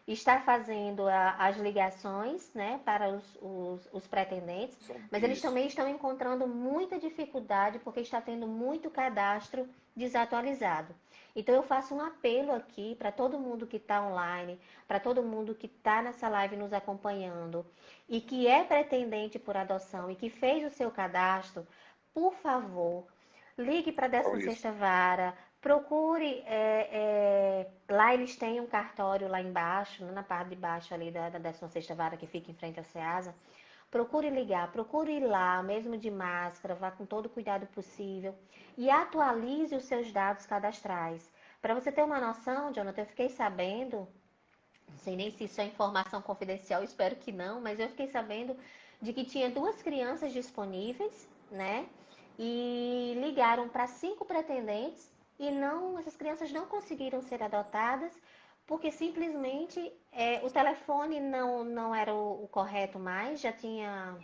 [SPEAKER 1] está fazendo as ligações, né, para os pretendentes, mas eles
[SPEAKER 2] Isso.
[SPEAKER 1] também estão encontrando muita dificuldade porque está tendo muito cadastro desatualizado. Então eu faço um apelo aqui para todo mundo que está online, para todo mundo que está nessa live nos acompanhando e que é pretendente por adoção e que fez o seu cadastro, por favor, ligue para a
[SPEAKER 2] Só isso.
[SPEAKER 1] 16ª Vara, procure, lá eles têm um cartório lá embaixo, na parte de baixo ali da 16ª Vara que fica em frente à SEASA. Procure ligar, procure ir lá, mesmo de máscara, vá com todo o cuidado possível e atualize os seus dados cadastrais. Para você ter uma noção, Jonathan, eu fiquei sabendo, não sei nem se isso é informação confidencial, espero que não, mas eu fiquei sabendo de que tinha 2 crianças disponíveis, né? E ligaram para 5 pretendentes e não, essas crianças não conseguiram ser adotadas porque simplesmente o telefone não era o correto mais, já tinha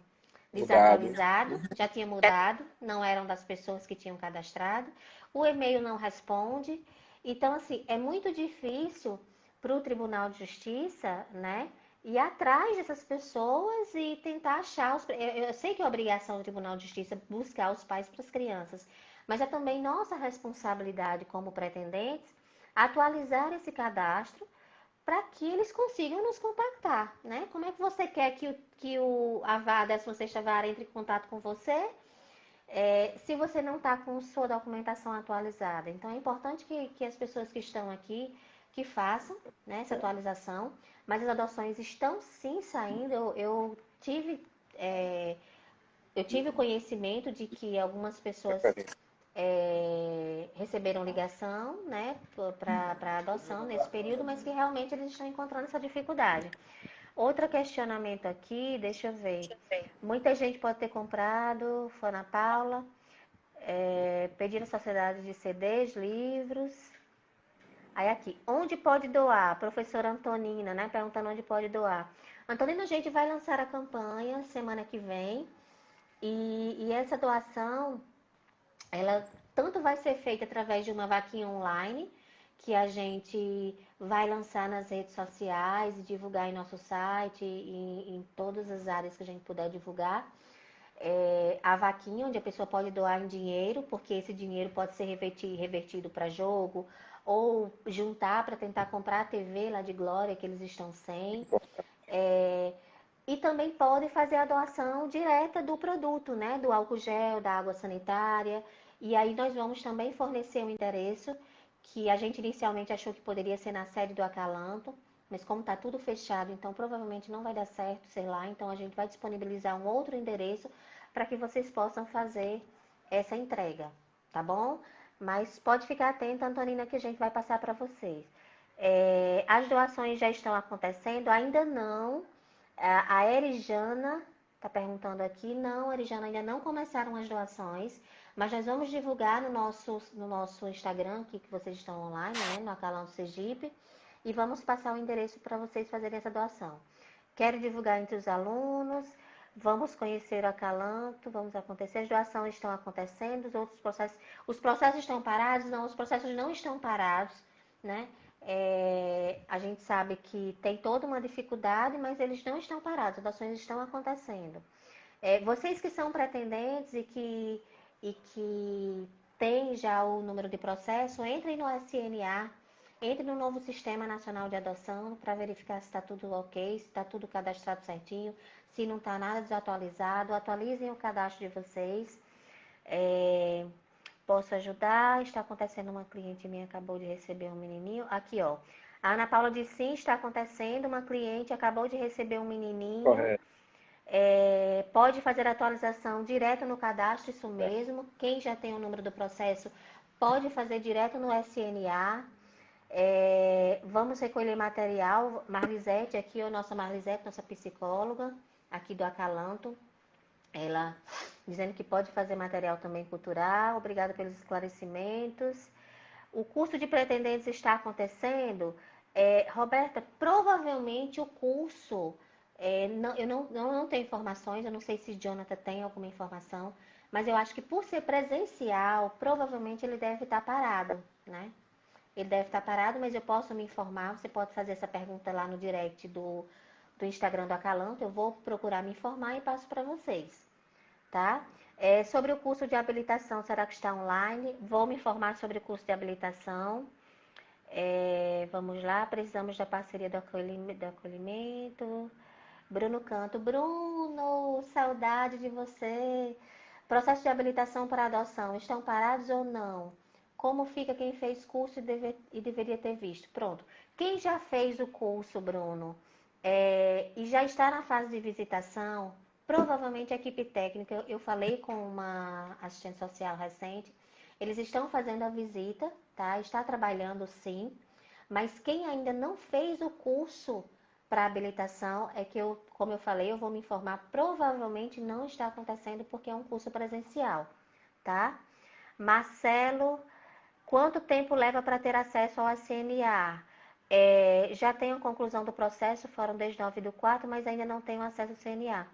[SPEAKER 2] Mudado.
[SPEAKER 1] desatualizado, já tinha mudado, não eram das pessoas que tinham cadastrado, o e-mail não responde. Então, assim, é muito difícil para o Tribunal de Justiça, né, ir atrás dessas pessoas e tentar achar os. Eu sei que é obrigação do Tribunal de Justiça buscar os pais para as crianças, mas é também nossa responsabilidade como pretendentes atualizar esse cadastro para que eles consigam nos contactar, né? Como é que você quer a 16ª Vara entre em contato com você se você não está com sua documentação atualizada? Então, é importante que as pessoas que estão aqui, que façam, né, essa atualização, mas as adoções estão sim saindo. Eu tive o conhecimento de que algumas pessoas receberam ligação, né, para adoção nesse período, mas que realmente eles estão encontrando essa dificuldade. Outro questionamento aqui, deixa eu ver. Muita gente pode ter comprado, foi Ana Paula, pedir a sociedade de CDs, livros. Aí aqui, onde pode doar? Professora Antonina, né, perguntando onde pode doar. Antonina, a gente vai lançar a campanha semana que vem e essa doação ela tanto vai ser feita através de uma vaquinha online, que a gente vai lançar nas redes sociais e divulgar em nosso site e em todas as áreas que a gente puder divulgar. A vaquinha, onde a pessoa pode doar em dinheiro, porque esse dinheiro pode ser revertido para jogo, ou juntar para tentar comprar a TV lá de Glória, que eles estão sem. E também pode fazer a doação direta do produto, né? Do álcool gel, da água sanitária. E aí nós vamos também fornecer um endereço que a gente inicialmente achou que poderia ser na sede do Acalanto, mas como está tudo fechado, então provavelmente não vai dar certo ser lá. Então a gente vai disponibilizar um outro endereço para que vocês possam fazer essa entrega, tá bom? Mas pode ficar atenta, Antonina, que a gente vai passar para vocês. As doações já estão acontecendo? Ainda não. A Erijana está perguntando aqui. Não, Erijana, ainda não começaram as doações, mas nós vamos divulgar no nosso Instagram, aqui que vocês estão online, né, no Acalanto Sergipe, e vamos passar o endereço para vocês fazerem essa doação. Quero divulgar entre os alunos, vamos conhecer o Acalanto, vamos acontecer, as doações estão acontecendo, os processos estão parados? Não, os processos não estão parados, né? A gente sabe que tem toda uma dificuldade, mas eles não estão parados, as ações estão acontecendo. Vocês que são pretendentes e que têm já o número de processo, entrem no SNA, entrem no novo Sistema Nacional de Adoção para verificar se está tudo ok, se está tudo cadastrado certinho, se não está nada desatualizado, atualizem o cadastro de vocês. Posso ajudar? Está acontecendo, uma cliente minha acabou de receber um menininho. Aqui, ó. A Ana Paula disse sim, está acontecendo. Uma cliente acabou de receber um menininho.
[SPEAKER 2] Correto.
[SPEAKER 1] Pode fazer a atualização direto no cadastro, isso mesmo. Quem já tem o número do processo pode fazer direto no SNA. Vamos recolher material. Marlisete, aqui, nossa Marlisete, nossa psicóloga, aqui do Acalanto. Ela dizendo que pode fazer material também cultural. Obrigada pelos esclarecimentos. O curso de pretendentes está acontecendo? Roberta, provavelmente o curso... eu não tenho informações, eu não sei se Jonathan tem alguma informação, mas eu acho que por ser presencial, provavelmente ele deve estar parado, né? Ele deve estar parado, mas eu posso me informar. Você pode fazer essa pergunta lá no direct do Instagram do Acalanto. Eu vou procurar me informar e passo para vocês, tá? Sobre o curso de habilitação, será que está online? Vou me informar sobre o curso de habilitação. Vamos lá, precisamos da parceria do acolhimento. Bruno Canto. Bruno, saudade de você. Processo de habilitação para adoção, estão parados ou não? Como fica quem fez curso e deveria ter visto? Pronto. Quem já fez o curso, Bruno, e já está na fase de visitação, provavelmente a equipe técnica, eu falei com uma assistente social recente, eles estão fazendo a visita, tá? Está trabalhando sim, mas quem ainda não fez o curso para habilitação, como eu falei, eu vou me informar, provavelmente não está acontecendo porque é um curso presencial, tá? Marcelo, quanto tempo leva para ter acesso ao SNA? Já tenho a conclusão do processo, foram desde 9/4, mas ainda não tenho acesso ao CNA.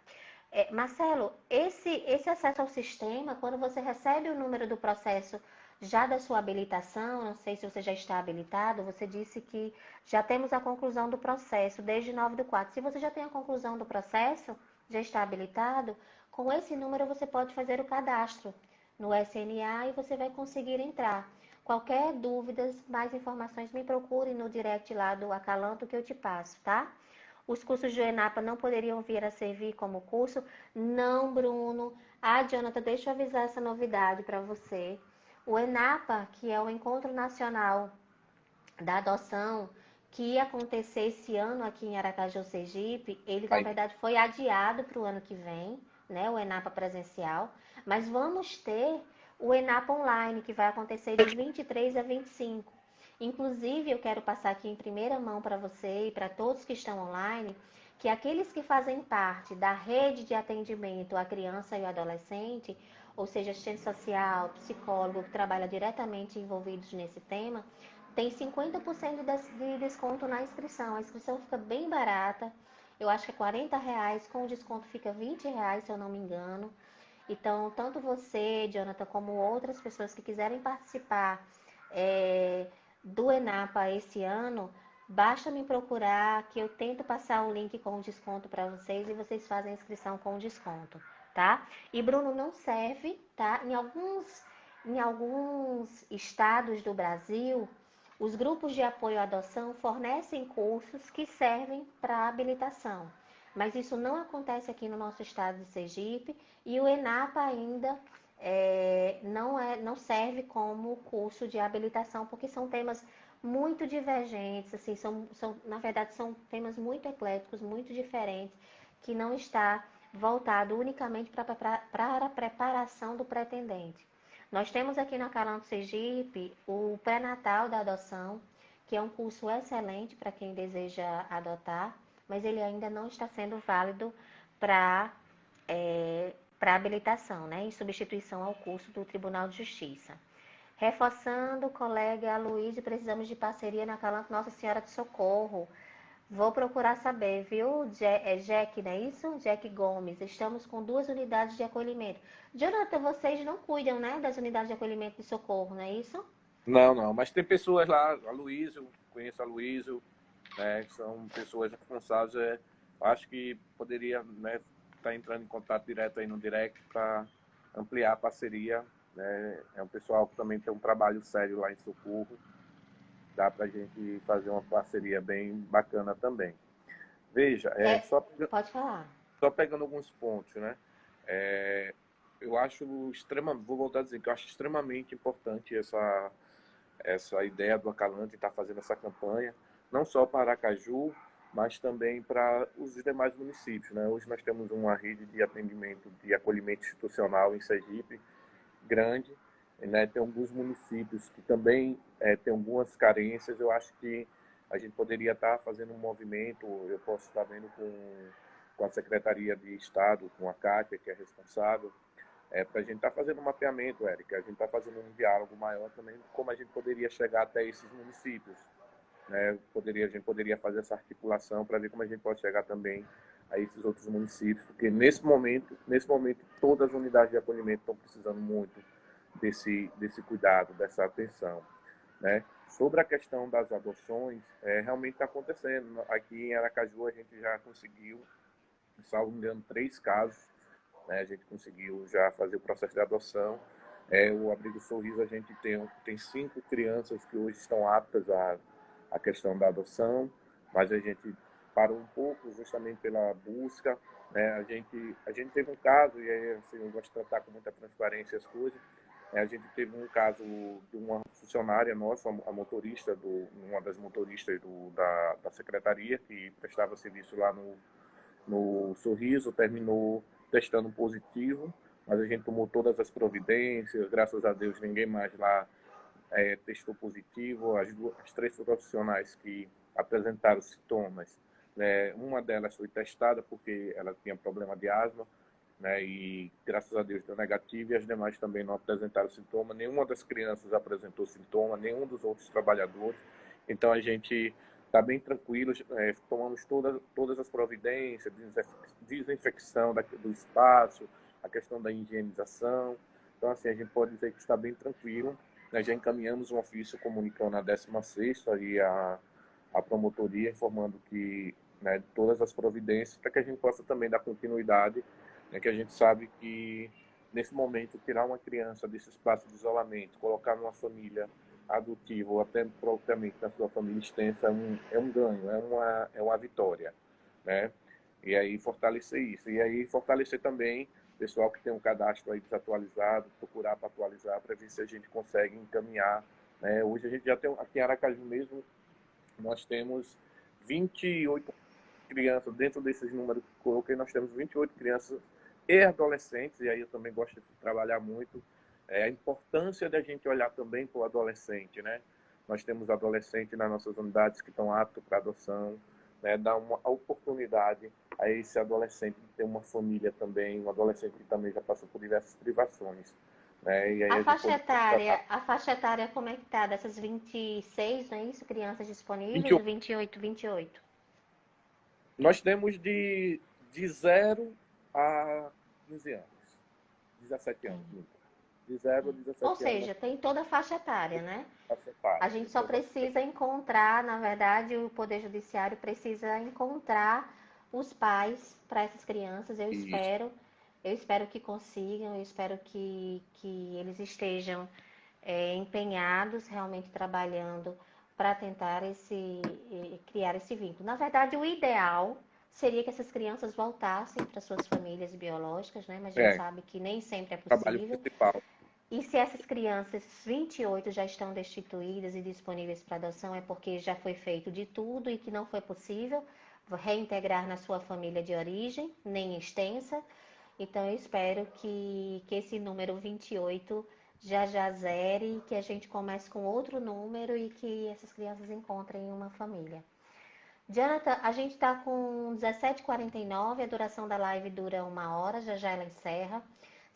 [SPEAKER 1] Marcelo, esse acesso ao sistema, quando você recebe o número do processo já da sua habilitação, não sei se você já está habilitado, você disse que já temos a conclusão do processo desde 9/4. Se você já tem a conclusão do processo, já está habilitado, com esse número você pode fazer o cadastro no SNA e você vai conseguir entrar. Qualquer dúvidas, mais informações, me procure no direct lá do Acalanto que eu te passo, tá? Os cursos do ENAPA não poderiam vir a servir como curso? Não, Bruno. Ah, Jonathan, deixa eu avisar essa novidade para você. O ENAPA, que é o Encontro Nacional da Adoção, que ia acontecer esse ano aqui em Aracaju, Sergipe, ele na
[SPEAKER 2] Aí,
[SPEAKER 1] verdade foi adiado para o ano que vem, né? O ENAPA presencial. Mas vamos ter o ENAPA online, que vai acontecer de 23 a 25. Inclusive, eu quero passar aqui em primeira mão para você e para todos que estão online, que aqueles que fazem parte da rede de atendimento à criança e ao adolescente, ou seja, assistente social, psicólogo, que trabalha diretamente envolvidos nesse tema, tem 50% de desconto na inscrição. A inscrição fica bem barata, eu acho que é R$ 40, com o desconto fica R$ 20, se eu não me engano. Então, tanto você, Jonathan, como outras pessoas que quiserem participar do ENAPA esse ano, basta me procurar que eu tento passar o link com desconto para vocês e vocês fazem a inscrição com desconto, tá? E Bruno, não serve, tá? Em alguns estados do Brasil, os grupos de apoio à adoção fornecem cursos que servem para habilitação. Mas isso não acontece aqui no nosso estado de Sergipe e o ENAPA ainda não serve como curso de habilitação, porque são temas muito divergentes, assim, na verdade são temas muito ecléticos, muito diferentes, que não está voltado unicamente para a preparação do pretendente. Nós temos aqui na Calanco Sergipe o pré-natal da adoção, que é um curso excelente para quem deseja adotar, mas ele ainda não está sendo válido para habilitação, né, em substituição ao curso do Tribunal de Justiça. Reforçando, colega Luiz, precisamos de parceria na Calanco Nossa Senhora de Socorro. Vou procurar saber, viu? Jack, não é isso? Jack Gomes. Estamos com 2 unidades de acolhimento. Jonathan, vocês não cuidam, né, das unidades de acolhimento de socorro, não é isso?
[SPEAKER 2] não, não, mas tem pessoas lá, a Luísio, conheço a Luísio, né, que são pessoas responsáveis. Acho que poderia, né, estar entrando em contato direto aí no direct para ampliar a parceria. Né? É um pessoal que também tem um trabalho sério lá em Socorro. Dá para a gente fazer uma parceria bem bacana também. Veja,
[SPEAKER 1] Pode falar.
[SPEAKER 2] só pegando alguns pontos, né? É, eu acho extremamente, vou voltar a dizer que eu acho extremamente importante essa ideia do Acalante estar fazendo essa campanha, não só para Aracaju, mas também para os demais municípios, né? Hoje nós temos uma rede de atendimento, de acolhimento institucional em Sergipe grande, né? Tem alguns municípios que também têm algumas carências. Eu acho que a gente poderia estar fazendo um movimento, eu posso estar vendo com a Secretaria de Estado, com a Cátia, que é responsável, para a gente estar fazendo um mapeamento, Érica. A gente está fazendo um diálogo maior também, como a gente poderia chegar até esses municípios. Né? A gente poderia fazer essa articulação para ver como a gente pode chegar também a esses outros municípios, porque nesse momento todas as unidades de acolhimento estão precisando muito desse cuidado, dessa atenção. Né? Sobre a questão das adoções, realmente está acontecendo. Aqui em Aracaju a gente já conseguiu, salvo engano, 3 casos. Né? A gente conseguiu já fazer o processo de adoção. O Abrigo Sorriso, a gente tem 5 crianças que hoje estão aptas à questão da adoção, mas a gente parou um pouco justamente pela busca. Né? A gente teve um caso, e aí, assim, eu gosto de tratar com muita transparência as coisas. A gente teve um caso de uma funcionária nossa, a motorista, uma das motoristas da secretaria, que prestava serviço lá no Sorriso, terminou testando positivo, mas a gente tomou todas as providências, graças a Deus ninguém mais lá testou positivo. As 3 profissionais que apresentaram sintomas, né, uma delas foi testada porque ela tinha problema de asma, né, e graças a Deus deu negativo, e as demais também não apresentaram sintoma. Nenhuma das crianças apresentou sintoma, nenhum dos outros trabalhadores. Então a gente está bem tranquilo, tomamos todas as providências, desinfecção do espaço, a questão da higienização. Então, assim, a gente pode dizer que está bem tranquilo. Nós já encaminhamos um ofício comunicando a 16ª e a promotoria, informando que, né, todas as providências, para que a gente possa também dar continuidade, né, que a gente sabe que, nesse momento, tirar uma criança desse espaço de isolamento, colocar numa família adotiva ou até propriamente na sua família extensa é um ganho, é uma vitória, né? E aí fortalecer isso. E aí fortalecer também o pessoal que tem um cadastro aí desatualizado, procurar para atualizar, para ver se a gente consegue encaminhar, né? Hoje a gente já tem, aqui em Aracaju mesmo, nós temos 28 crianças, dentro desses números que coloquei, nós temos 28 crianças e adolescentes, e aí eu também gosto de trabalhar muito a importância da gente olhar também para o adolescente, né? Nós temos adolescentes nas nossas unidades que estão aptos para adoção, né? Dar uma oportunidade a esse adolescente de ter uma família também, um adolescente que também já passou por diversas privações, né? E aí a gente pode...
[SPEAKER 1] A faixa etária como é que tá? Dessas 26, não é isso? Crianças disponíveis,
[SPEAKER 2] 28.
[SPEAKER 1] 28, 28.
[SPEAKER 2] Nós temos de 0 a 15 anos, 17 anos. De 0 a
[SPEAKER 1] Ou
[SPEAKER 2] 17 anos,
[SPEAKER 1] seja, tem toda a faixa etária, né?
[SPEAKER 2] faixa
[SPEAKER 1] A
[SPEAKER 2] etária,
[SPEAKER 1] gente
[SPEAKER 2] tem
[SPEAKER 1] só
[SPEAKER 2] toda...
[SPEAKER 1] precisa encontrar, na verdade, o Poder Judiciário precisa encontrar os pais para essas crianças.
[SPEAKER 2] Isso.
[SPEAKER 1] Eu espero que consigam, eu espero que eles estejam empenhados, realmente trabalhando para tentar criar esse vínculo. Na verdade, o ideal seria que essas crianças voltassem para suas famílias biológicas, né? Mas a gente
[SPEAKER 2] É,
[SPEAKER 1] sabe que nem sempre é
[SPEAKER 2] trabalho
[SPEAKER 1] possível.
[SPEAKER 2] principal.
[SPEAKER 1] E se essas crianças 28 já estão destituídas e disponíveis para adoção, é porque já foi feito de tudo e que não foi possível reintegrar na sua família de origem, nem extensa. Então eu espero que esse número 28 já zere, que a gente comece com outro número e que essas crianças encontrem uma família. Jonathan, a gente está com 17h49, a duração da live dura 1 hora, já ela encerra.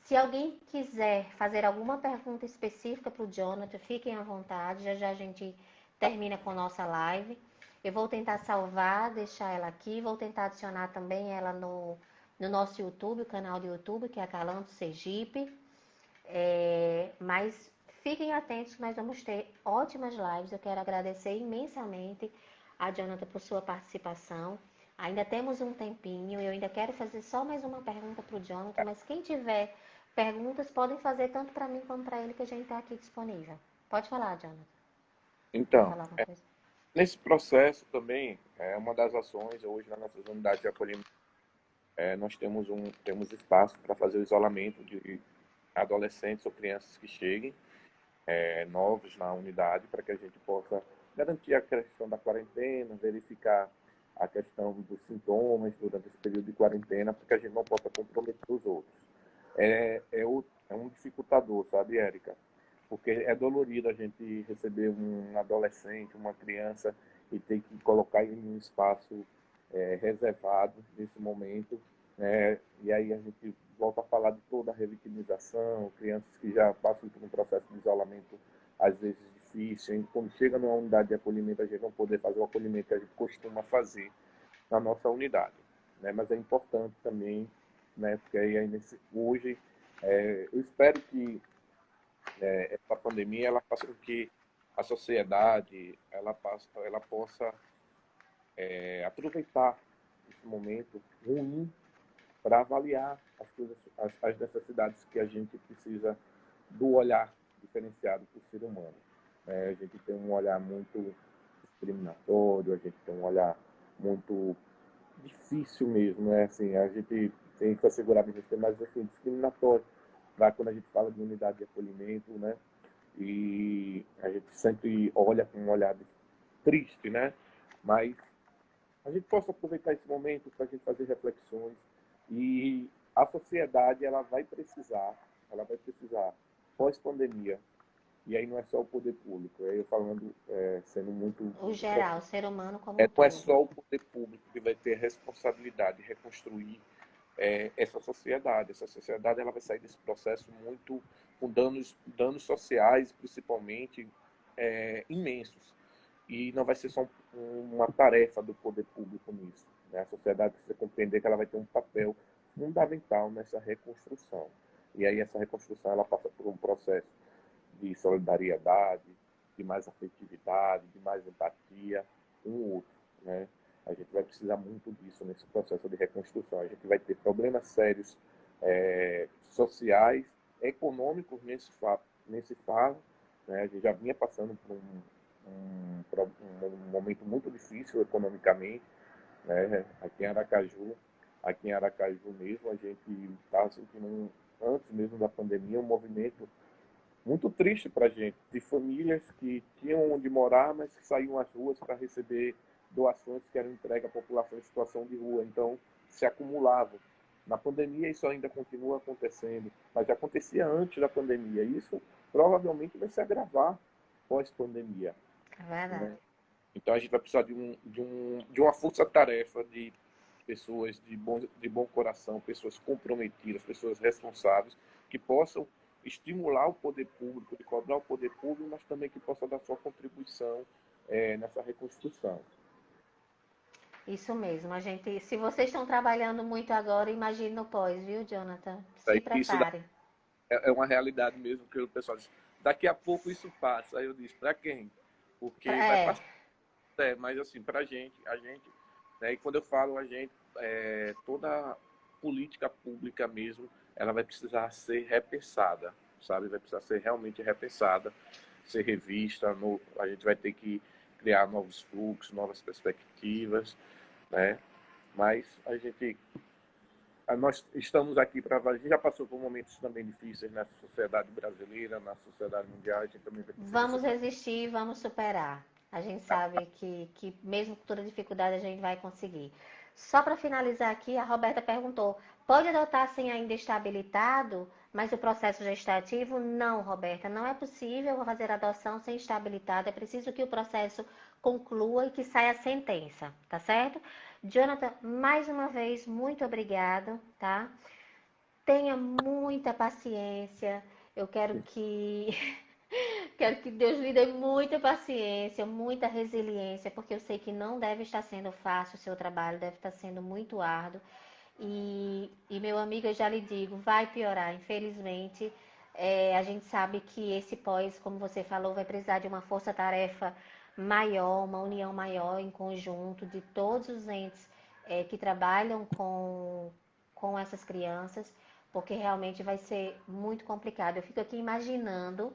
[SPEAKER 1] Se alguém quiser fazer alguma pergunta específica para o Jonathan, fiquem à vontade, já a gente termina com a nossa live. Eu vou tentar salvar, deixar ela aqui, vou tentar adicionar também ela no nosso YouTube, o canal do YouTube, que é a Calanto Sergipe. Mas fiquem atentos, nós vamos ter ótimas lives. Eu quero agradecer imensamente a Jonathan por sua participação. Ainda temos um tempinho, eu ainda quero fazer só mais uma pergunta para o Jonathan, mas quem tiver perguntas podem fazer tanto para mim quanto para ele, que a gente está aqui disponível. Pode falar, Jonathan. Quer
[SPEAKER 2] Então,
[SPEAKER 1] falar alguma coisa?
[SPEAKER 2] nesse processo também, é uma das ações hoje nas nossas unidades de acolhimento, nós temos espaço para fazer o isolamento de adolescentes ou crianças que cheguem novos na unidade, para que a gente possa garantir a questão da quarentena, verificar a questão dos sintomas durante esse período de quarentena, para que a gente não possa comprometer os outros. É um dificultador, sabe, Érica? Porque é dolorido a gente receber um adolescente, uma criança, e ter que colocar em um espaço reservado nesse momento, né? E aí a gente volta a falar de toda a revitimização, crianças que já passam por um processo de isolamento às vezes difícil, e quando chega numa unidade de acolhimento a gente não poder fazer o acolhimento que a gente costuma fazer na nossa unidade, né? Mas é importante também, né? Porque aí hoje eu espero que essa pandemia ela faça com que a sociedade ela possa aproveitar esse momento ruim para avaliar as coisas, as necessidades que a gente precisa do olhar diferenciado para o ser humano. A gente tem um olhar muito discriminatório, a gente tem um olhar muito difícil mesmo, né? Assim, a gente tem que assegurar a gente, mas assim, discriminatório, vai quando a gente fala de unidade de acolhimento, né? E a gente sempre olha com um olhar triste, né? Mas a gente possa aproveitar esse momento para a gente fazer reflexões e a sociedade ela vai precisar pós-pandemia, e aí não é só o poder público, aí eu falando, sendo muito...
[SPEAKER 1] O geral, o ser humano como um
[SPEAKER 2] Não é
[SPEAKER 1] todo.
[SPEAKER 2] só o poder público que vai ter a responsabilidade de reconstruir essa sociedade. Essa sociedade ela vai sair desse processo muito com danos sociais, principalmente, imensos. E não vai ser só uma tarefa do poder público nisso, né? A sociedade precisa compreender que ela vai ter um papel fundamental nessa reconstrução. E aí essa reconstrução ela passa por um processo de solidariedade, de mais afetividade, de mais empatia com o outro, né? A gente vai precisar muito disso nesse processo de reconstrução. A gente vai ter problemas sérios sociais, econômicos nesse fase, né? A gente já vinha passando por um momento muito difícil economicamente, né? Aqui em Aracaju mesmo, a gente estava sentindo, antes mesmo da pandemia, um movimento muito triste para a gente, de famílias que tinham onde morar, mas que saíam às ruas para receber doações que eram entregues à população em situação de rua. Então, se acumulavam. Na pandemia, isso ainda continua acontecendo, mas já acontecia antes da pandemia. Isso provavelmente vai se agravar pós-pandemia.
[SPEAKER 1] É verdade.
[SPEAKER 2] Né? Então, a gente vai precisar de uma força-tarefa de pessoas de bom coração, pessoas comprometidas, pessoas responsáveis, que possam estimular o poder público, de cobrar o poder público, mas também que possa dar sua contribuição nessa reconstrução.
[SPEAKER 1] Isso mesmo. A gente, se vocês estão trabalhando muito agora, imagine no pós, viu, Jonathan? Se
[SPEAKER 2] Isso
[SPEAKER 1] prepare.
[SPEAKER 2] é uma realidade mesmo, que o pessoal diz, daqui a pouco isso passa. Aí eu disse, para quem? Porque vai
[SPEAKER 1] É,
[SPEAKER 2] passar, mas assim, para a gente, né, e quando eu falo a gente, toda política pública mesmo, ela vai precisar ser repensada, sabe? Vai precisar ser realmente repensada, ser revista, a gente vai ter que criar novos fluxos, novas perspectivas, né? Mas nós estamos aqui para. A gente já passou por momentos também difíceis na sociedade brasileira, na sociedade mundial, a gente também vai conseguir
[SPEAKER 1] vamos
[SPEAKER 2] superar.
[SPEAKER 1] resistir, vamos superar. A gente sabe que mesmo com toda dificuldade a gente vai conseguir. Só para finalizar aqui, a Roberta perguntou: pode adotar sem ainda estar habilitado, mas o processo já está ativo? Não, Roberta, não é possível fazer adoção sem estar habilitado. É preciso que o processo conclua e que saia a sentença, tá certo? Jonathan, mais uma vez, muito obrigado, tá? Tenha muita paciência. Eu quero que Quero que Deus lhe dê muita paciência, muita resiliência, porque eu sei que não deve estar sendo fácil o seu trabalho, deve estar sendo muito árduo. Meu amigo, eu já lhe digo, vai piorar. Infelizmente, a gente sabe que esse pós, como você falou, vai precisar de uma força-tarefa maior, uma união maior em conjunto de todos os entes que trabalham com essas crianças, porque realmente vai ser muito complicado. Eu fico aqui imaginando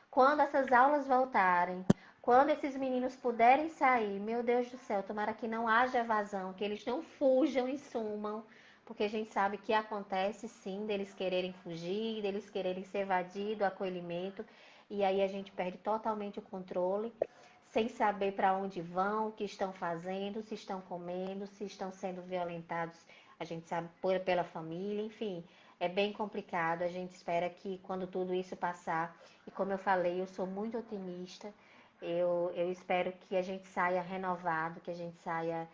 [SPEAKER 1] quando essas aulas voltarem, quando esses meninos puderem sair, meu Deus do céu, tomara que não haja evasão, que eles não fujam e sumam, porque a gente sabe que acontece sim deles quererem fugir, deles quererem ser evadido, acolhimento, e aí a gente perde totalmente o controle, sem saber para onde vão, o que estão fazendo, se estão comendo, se estão sendo violentados, a gente sabe pela família, enfim, é bem complicado. A gente espera que quando tudo isso passar, e como eu falei, eu sou muito otimista, eu espero que a gente saia renovado, que a gente saia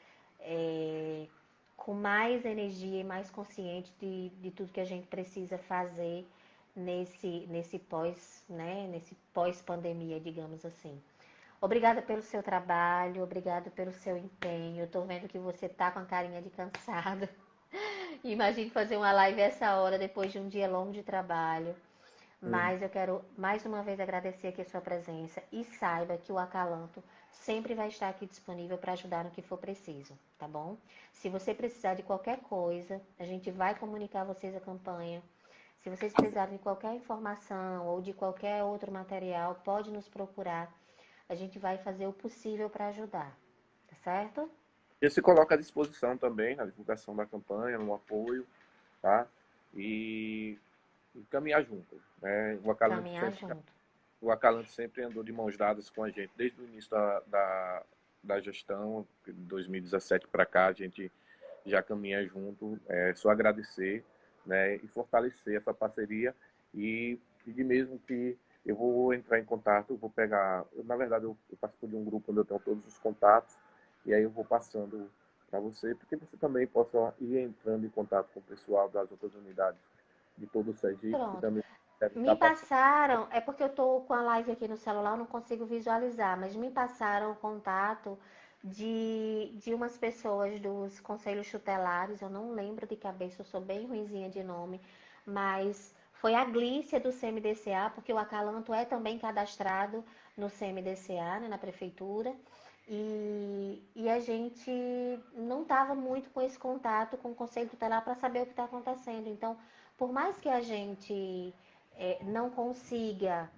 [SPEAKER 1] com mais energia e mais consciente de tudo que a gente precisa fazer nesse pós, né, nesse pós-pandemia, digamos assim. Obrigada pelo seu trabalho, obrigada pelo seu empenho. Eu tô vendo que você tá com a carinha de cansado. Imagine fazer uma live essa hora depois de um dia longo de trabalho.
[SPEAKER 2] Sim.
[SPEAKER 1] Mas eu quero mais uma vez agradecer aqui a sua presença e saiba que o Acalanto sempre vai estar aqui disponível para ajudar no que for preciso, tá bom? Se você precisar de qualquer coisa, a gente vai comunicar a vocês a campanha. Se vocês precisarem de qualquer informação ou de qualquer outro material, pode nos procurar. A gente vai fazer o possível para ajudar, tá certo?
[SPEAKER 2] E se coloca à disposição também na divulgação da campanha, no apoio, tá? E, e caminhar junto, né?
[SPEAKER 1] Caminhar junto.
[SPEAKER 2] O Acalanto sempre andou de mãos dadas com a gente, desde o início da gestão, de 2017 para cá, a gente já caminha junto. Só agradecer, né, e fortalecer essa parceria e pedir mesmo que eu vou entrar em contato, eu vou pegar, na verdade eu participo de um grupo onde eu tenho todos os contatos e aí eu vou passando para você, porque você também possa ir entrando em contato com o pessoal das outras unidades de todo o Sergipe, que
[SPEAKER 1] Pronto.
[SPEAKER 2] também deve
[SPEAKER 1] Me
[SPEAKER 2] estar passando.
[SPEAKER 1] passaram, é porque eu tô com a live aqui no celular, eu não consigo visualizar, mas me passaram o contato de umas pessoas dos conselhos tutelares, eu não lembro de cabeça, eu sou bem ruinzinha de nome, mas foi a Glícia do CMDCA, porque o acalanto é também cadastrado no CMDCA, né, na prefeitura, e a gente não estava muito com esse contato com o conselho tutelar para saber o que está acontecendo. Então, por mais que a gente não consiga